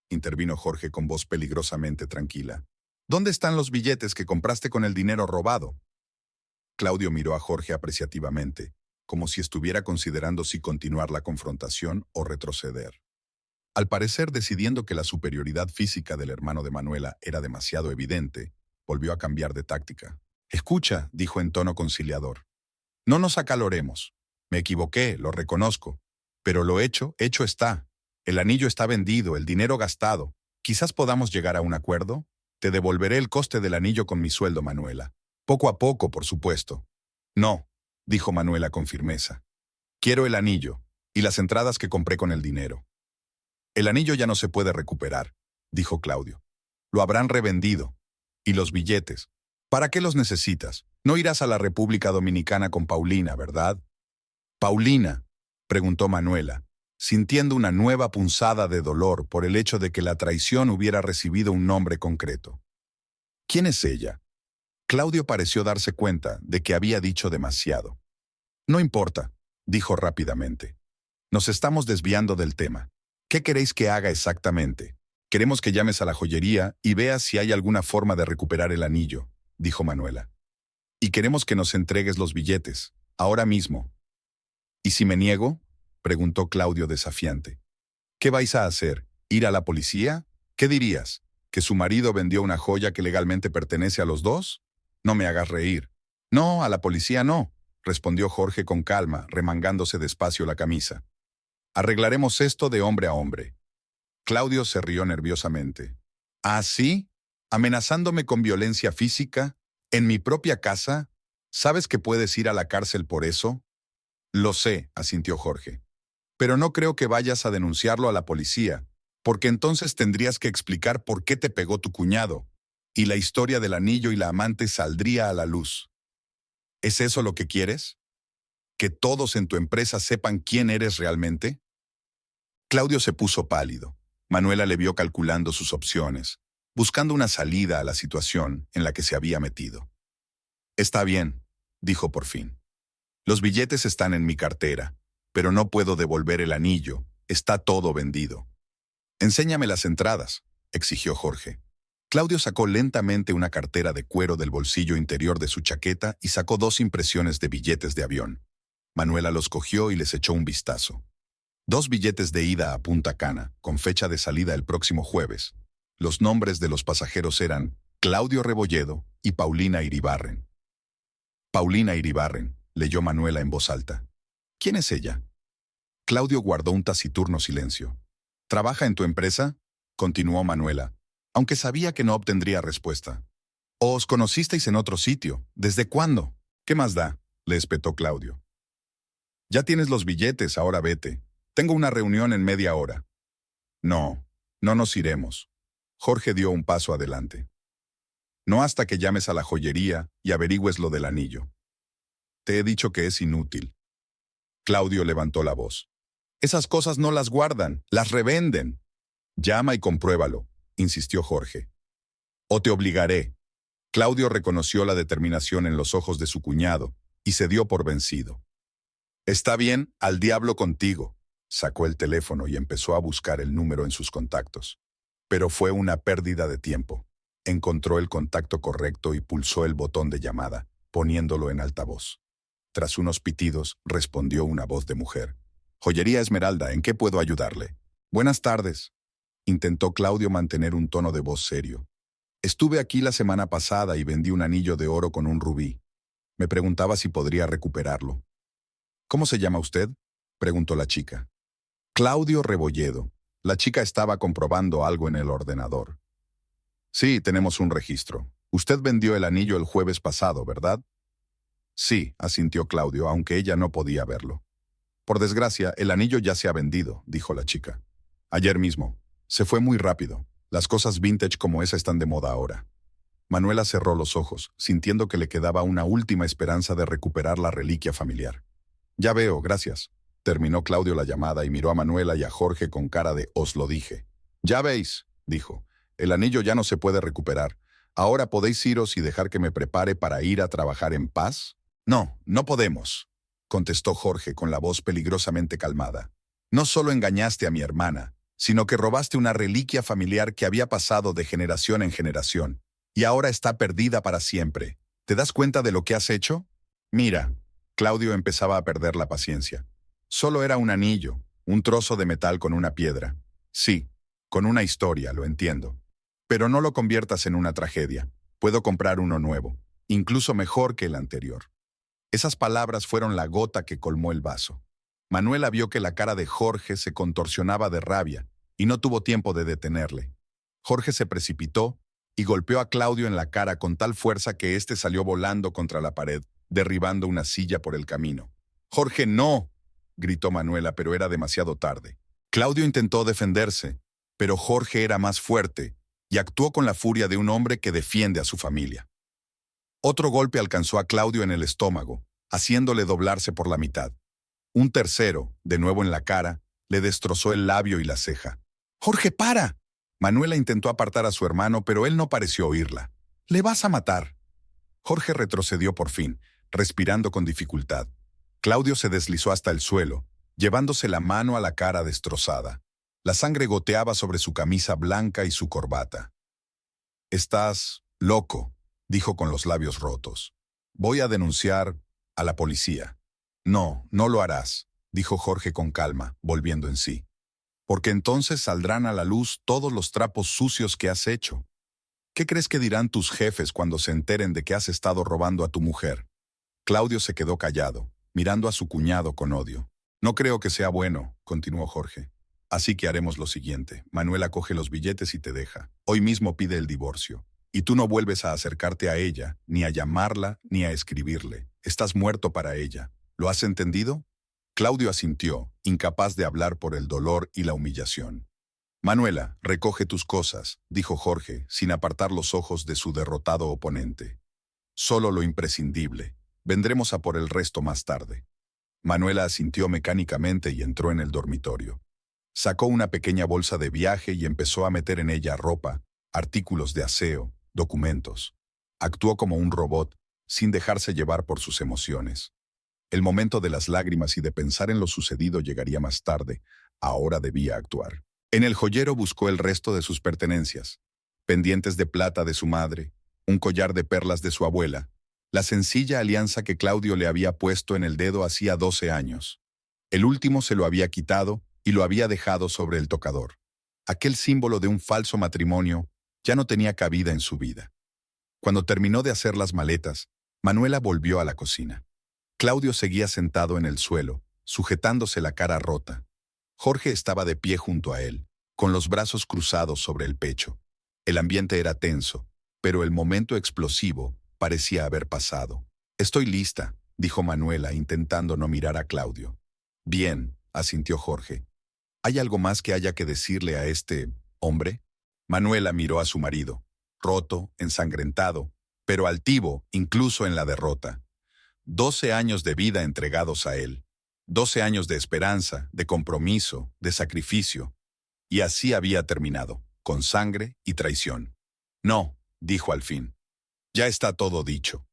intervino Jorge con voz peligrosamente tranquila. ¿Dónde están los billetes que compraste con el dinero robado? Claudio miró a Jorge apreciativamente, como si estuviera considerando si continuar la confrontación o retroceder. Al parecer, decidiendo que la superioridad física del hermano de Manuela era demasiado evidente, volvió a cambiar de táctica. Escucha, dijo en tono conciliador. No nos acaloremos. Me equivoqué, lo reconozco. Pero lo hecho, hecho está. El anillo está vendido, el dinero gastado. Quizás podamos llegar a un acuerdo. Te devolveré el coste del anillo con mi sueldo, Manuela. Poco a poco, por supuesto. No, dijo Manuela con firmeza. Quiero el anillo y las entradas que compré con el dinero. El anillo ya no se puede recuperar, dijo Claudio. Lo habrán revendido. ¿Y los billetes? ¿Para qué los necesitas? No irás a la República Dominicana con Paulina, ¿verdad? Paulina, preguntó Manuela, sintiendo una nueva punzada de dolor por el hecho de que la traición hubiera recibido un nombre concreto. ¿Quién es ella? Claudio pareció darse cuenta de que había dicho demasiado. No importa, dijo rápidamente. Nos estamos desviando del tema. ¿Qué queréis que haga exactamente? Queremos que llames a la joyería y veas si hay alguna forma de recuperar el anillo, dijo Manuela. Y queremos que nos entregues los billetes, ahora mismo. ¿Y si me niego? Preguntó Claudio desafiante. ¿Qué vais a hacer? ¿Ir a la policía? ¿Qué dirías? ¿Que su marido vendió una joya que legalmente pertenece a los dos? No me hagas reír. No, a la policía no, respondió Jorge con calma, remangándose despacio la camisa. Arreglaremos esto de hombre a hombre. Claudio se rió nerviosamente. ¿Ah, sí? ¿Amenazándome con violencia física? ¿En mi propia casa? ¿Sabes que puedes ir a la cárcel por eso? Lo sé, asintió Jorge. Pero no creo que vayas a denunciarlo a la policía, porque entonces tendrías que explicar por qué te pegó tu cuñado, y la historia del anillo y la amante saldría a la luz. ¿Es eso lo que quieres? ¿Que todos en tu empresa sepan quién eres realmente? Claudio se puso pálido. Manuela le vio calculando sus opciones, buscando una salida a la situación en la que se había metido. Está bien, dijo por fin. Los billetes están en mi cartera, pero no puedo devolver el anillo, está todo vendido. Enséñame las entradas, exigió Jorge. Claudio sacó lentamente una cartera de cuero del bolsillo interior de su chaqueta y sacó 2 impresiones de billetes de avión. Manuela los cogió y les echó un vistazo. 2 billetes de ida a Punta Cana, con fecha de salida el próximo jueves. Los nombres de los pasajeros eran Claudio Rebolledo y Paulina Iribarren. Paulina Iribarren, leyó Manuela en voz alta. ¿Quién es ella? Claudio guardó un taciturno silencio. ¿Trabaja en tu empresa? Continuó Manuela, aunque sabía que no obtendría respuesta. ¿O os conocisteis en otro sitio? ¿Desde cuándo? ¿Qué más da? Le espetó Claudio. Ya tienes los billetes, ahora vete. Tengo una reunión en media hora. No, no nos iremos. Jorge dio un paso adelante. No hasta que llames a la joyería y averigües lo del anillo. Te he dicho que es inútil. Claudio levantó la voz. Esas cosas no las guardan, las revenden. Llama y compruébalo, insistió Jorge. O te obligaré. Claudio reconoció la determinación en los ojos de su cuñado y se dio por vencido. Está bien, al diablo contigo. Sacó el teléfono y empezó a buscar el número en sus contactos. Pero fue una pérdida de tiempo. Encontró el contacto correcto y pulsó el botón de llamada, poniéndolo en altavoz. Tras unos pitidos, respondió una voz de mujer. Joyería Esmeralda, ¿en qué puedo ayudarle? Buenas tardes. Intentó Claudio mantener un tono de voz serio. Estuve aquí la semana pasada y vendí un anillo de oro con un rubí. Me preguntaba si podría recuperarlo. ¿Cómo se llama usted? Preguntó la chica. Claudio Rebolledo. La chica estaba comprobando algo en el ordenador. Sí, tenemos un registro. Usted vendió el anillo el jueves pasado, ¿verdad? Sí, asintió Claudio, aunque ella no podía verlo. Por desgracia, el anillo ya se ha vendido, dijo la chica. Ayer mismo. Se fue muy rápido. Las cosas vintage como esa están de moda ahora. Manuela cerró los ojos, sintiendo que le quedaba una última esperanza de recuperar la reliquia familiar. Ya veo, gracias. Terminó Claudio la llamada y miró a Manuela y a Jorge con cara de «os lo dije». Ya veis, dijo, el anillo ya no se puede recuperar. ¿Ahora podéis iros y dejar que me prepare para ir a trabajar en paz? No, no podemos, contestó Jorge con la voz peligrosamente calmada. No solo engañaste a mi hermana, sino que robaste una reliquia familiar que había pasado de generación en generación, y ahora está perdida para siempre. ¿Te das cuenta de lo que has hecho? Mira, Claudio empezaba a perder la paciencia. Solo era un anillo, un trozo de metal con una piedra. Sí, con una historia, lo entiendo. Pero no lo conviertas en una tragedia. Puedo comprar uno nuevo, incluso mejor que el anterior. Esas palabras fueron la gota que colmó el vaso. Manuela vio que la cara de Jorge se contorsionaba de rabia y no tuvo tiempo de detenerle. Jorge se precipitó y golpeó a Claudio en la cara con tal fuerza que éste salió volando contra la pared, derribando una silla por el camino. «¡Jorge, no!», gritó Manuela, pero era demasiado tarde. Claudio intentó defenderse, pero Jorge era más fuerte y actuó con la furia de un hombre que defiende a su familia. Otro golpe alcanzó a Claudio en el estómago, haciéndole doblarse por la mitad. Un tercero, de nuevo en la cara, le destrozó el labio y la ceja. «¡Jorge, para!». Manuela intentó apartar a su hermano, pero él no pareció oírla. «Le vas a matar». Jorge retrocedió por fin, respirando con dificultad. Claudio se deslizó hasta el suelo, llevándose la mano a la cara destrozada. La sangre goteaba sobre su camisa blanca y su corbata. «Estás loco», dijo con los labios rotos. «Voy a denunciar a la policía». «No, no lo harás», dijo Jorge con calma, volviendo en sí. «Porque entonces saldrán a la luz todos los trapos sucios que has hecho. ¿Qué crees que dirán tus jefes cuando se enteren de que has estado robando a tu mujer?» Claudio se quedó callado, mirando a su cuñado con odio. «No creo que sea bueno», continuó Jorge. «Así que haremos lo siguiente. Manuela coge los billetes y te deja. Hoy mismo pide el divorcio. Y tú no vuelves a acercarte a ella, ni a llamarla, ni a escribirle. Estás muerto para ella. ¿Lo has entendido?» Claudio asintió, incapaz de hablar por el dolor y la humillación. «Manuela, recoge tus cosas», dijo Jorge, sin apartar los ojos de su derrotado oponente. «Solo lo imprescindible. Vendremos a por el resto más tarde». Manuela asintió mecánicamente y entró en el dormitorio. Sacó una pequeña bolsa de viaje y empezó a meter en ella ropa, artículos de aseo, documentos. Actuó como un robot, sin dejarse llevar por sus emociones. El momento de las lágrimas y de pensar en lo sucedido llegaría más tarde. Ahora debía actuar. En el joyero buscó el resto de sus pertenencias. Pendientes de plata de su madre, un collar de perlas de su abuela, la sencilla alianza que Claudio le había puesto en el dedo hacía 12 años. El último se lo había quitado y lo había dejado sobre el tocador. Aquel símbolo de un falso matrimonio ya no tenía cabida en su vida. Cuando terminó de hacer las maletas, Manuela volvió a la cocina. Claudio seguía sentado en el suelo, sujetándose la cara rota. Jorge estaba de pie junto a él, con los brazos cruzados sobre el pecho. El ambiente era tenso, pero el momento explosivo parecía haber pasado. «Estoy lista», dijo Manuela, intentando no mirar a Claudio. «Bien», asintió Jorge. «¿Hay algo más que haya que decirle a este hombre?» Manuela miró a su marido, roto, ensangrentado, pero altivo incluso en la derrota. 12 años de vida entregados a él. 12 años de esperanza, de compromiso, de sacrificio. Y así había terminado, con sangre y traición. «No», dijo al fin. «Ya está todo dicho».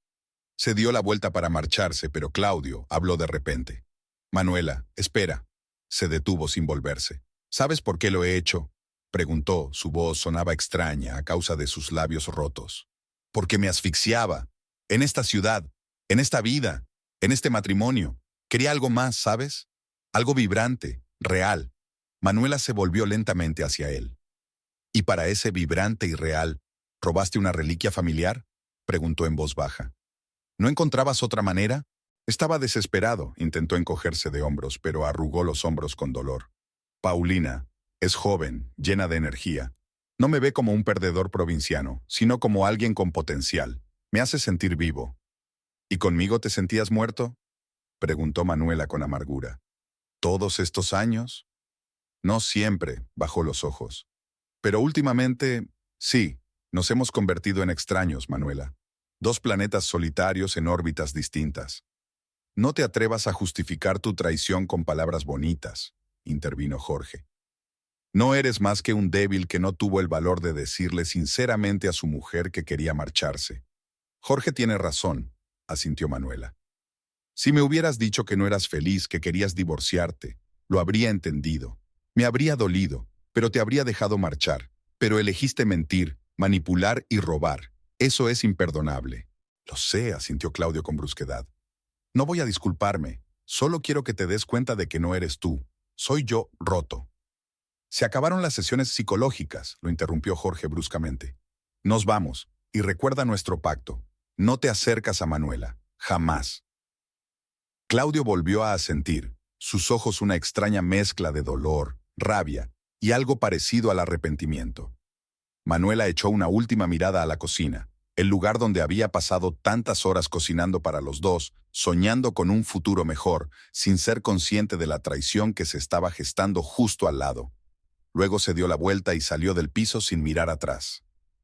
Se dio la vuelta para marcharse, pero Claudio habló de repente. «Manuela, espera». Se detuvo sin volverse. «¿Sabes por qué lo he hecho?», preguntó. Su voz sonaba extraña a causa de sus labios rotos. «Porque me asfixiaba. En esta ciudad, en esta vida, en este matrimonio. Quería algo más, ¿sabes? Algo vibrante, real». Manuela se volvió lentamente hacia él. «¿Y para ese vibrante y real, robaste una reliquia familiar?», preguntó en voz baja. «¿No encontrabas otra manera?». Estaba desesperado, intentó encogerse de hombros, pero arrugó los hombros con dolor. «Paulina es joven, llena de energía. No me ve como un perdedor provinciano, sino como alguien con potencial. Me hace sentir vivo». «¿Y conmigo te sentías muerto?», preguntó Manuela con amargura. ¿Todos estos años? No siempre, bajó los ojos. Pero últimamente, sí, nos hemos convertido en extraños, Manuela. Dos planetas solitarios en órbitas distintas. No te atrevas a justificar tu traición con palabras bonitas, intervino Jorge. No eres más que un débil que no tuvo el valor de decirle sinceramente a su mujer que quería marcharse. Jorge tiene razón, asintió Manuela. Si me hubieras dicho que no eras feliz, que querías divorciarte, lo habría entendido. Me habría dolido, pero te habría dejado marchar. Pero elegiste mentir, manipular y robar. Eso es imperdonable. Lo sé, asintió Claudio con brusquedad. No voy a disculparme. Solo quiero que te des cuenta de que no eres tú. Soy yo roto. Se acabaron las sesiones psicológicas, lo interrumpió Jorge bruscamente. Nos vamos, y recuerda nuestro pacto. No te acercas a Manuela. Jamás. Claudio volvió a asentir, sus ojos una extraña mezcla de dolor, rabia y algo parecido al arrepentimiento. Manuela echó una última mirada a la cocina, el lugar donde había pasado tantas horas cocinando para los dos, soñando con un futuro mejor, sin ser consciente de la traición que se estaba gestando justo al lado. Luego se dio la vuelta y salió del piso sin mirar atrás.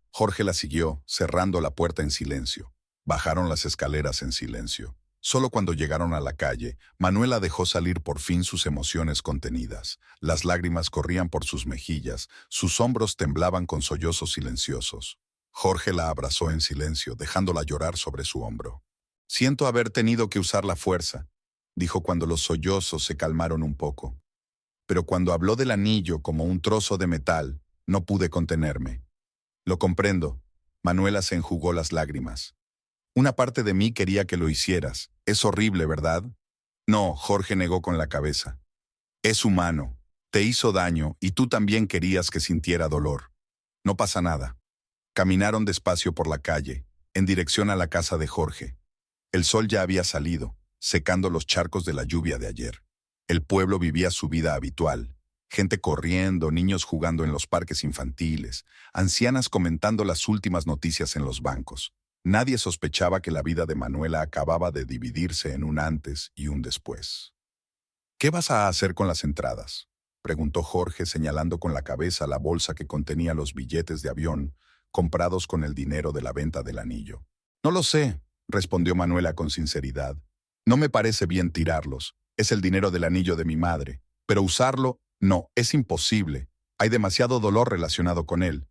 Jorge la siguió, cerrando la puerta en silencio. Bajaron las escaleras en silencio. Solo cuando llegaron a la calle, Manuela dejó salir por fin sus emociones contenidas. Las lágrimas corrían por sus mejillas, sus hombros temblaban con sollozos silenciosos. Jorge la abrazó en silencio, dejándola llorar sobre su hombro. «Siento haber tenido que usar la fuerza», dijo cuando los sollozos se calmaron un poco. «Pero cuando habló del anillo como un trozo de metal, no pude contenerme». «Lo comprendo». Manuela se enjugó las lágrimas. «Una parte de mí quería que lo hicieras. Es horrible, ¿verdad?» «No», Jorge negó con la cabeza. «Es humano. Te hizo daño y tú también querías que sintiera dolor. No pasa nada». Caminaron despacio por la calle, en dirección a la casa de Jorge. El sol ya había salido, secando los charcos de la lluvia de ayer. El pueblo vivía su vida habitual. Gente corriendo, niños jugando en los parques infantiles, ancianas comentando las últimas noticias en los bancos. Nadie sospechaba que la vida de Manuela acababa de dividirse en un antes y un después. «¿Qué vas a hacer con las entradas?», preguntó Jorge señalando con la cabeza la bolsa que contenía los billetes de avión comprados con el dinero de la venta del anillo. «No lo sé», respondió Manuela con sinceridad. «No me parece bien tirarlos. Es el dinero del anillo de mi madre. Pero usarlo, no, es imposible. Hay demasiado dolor relacionado con él.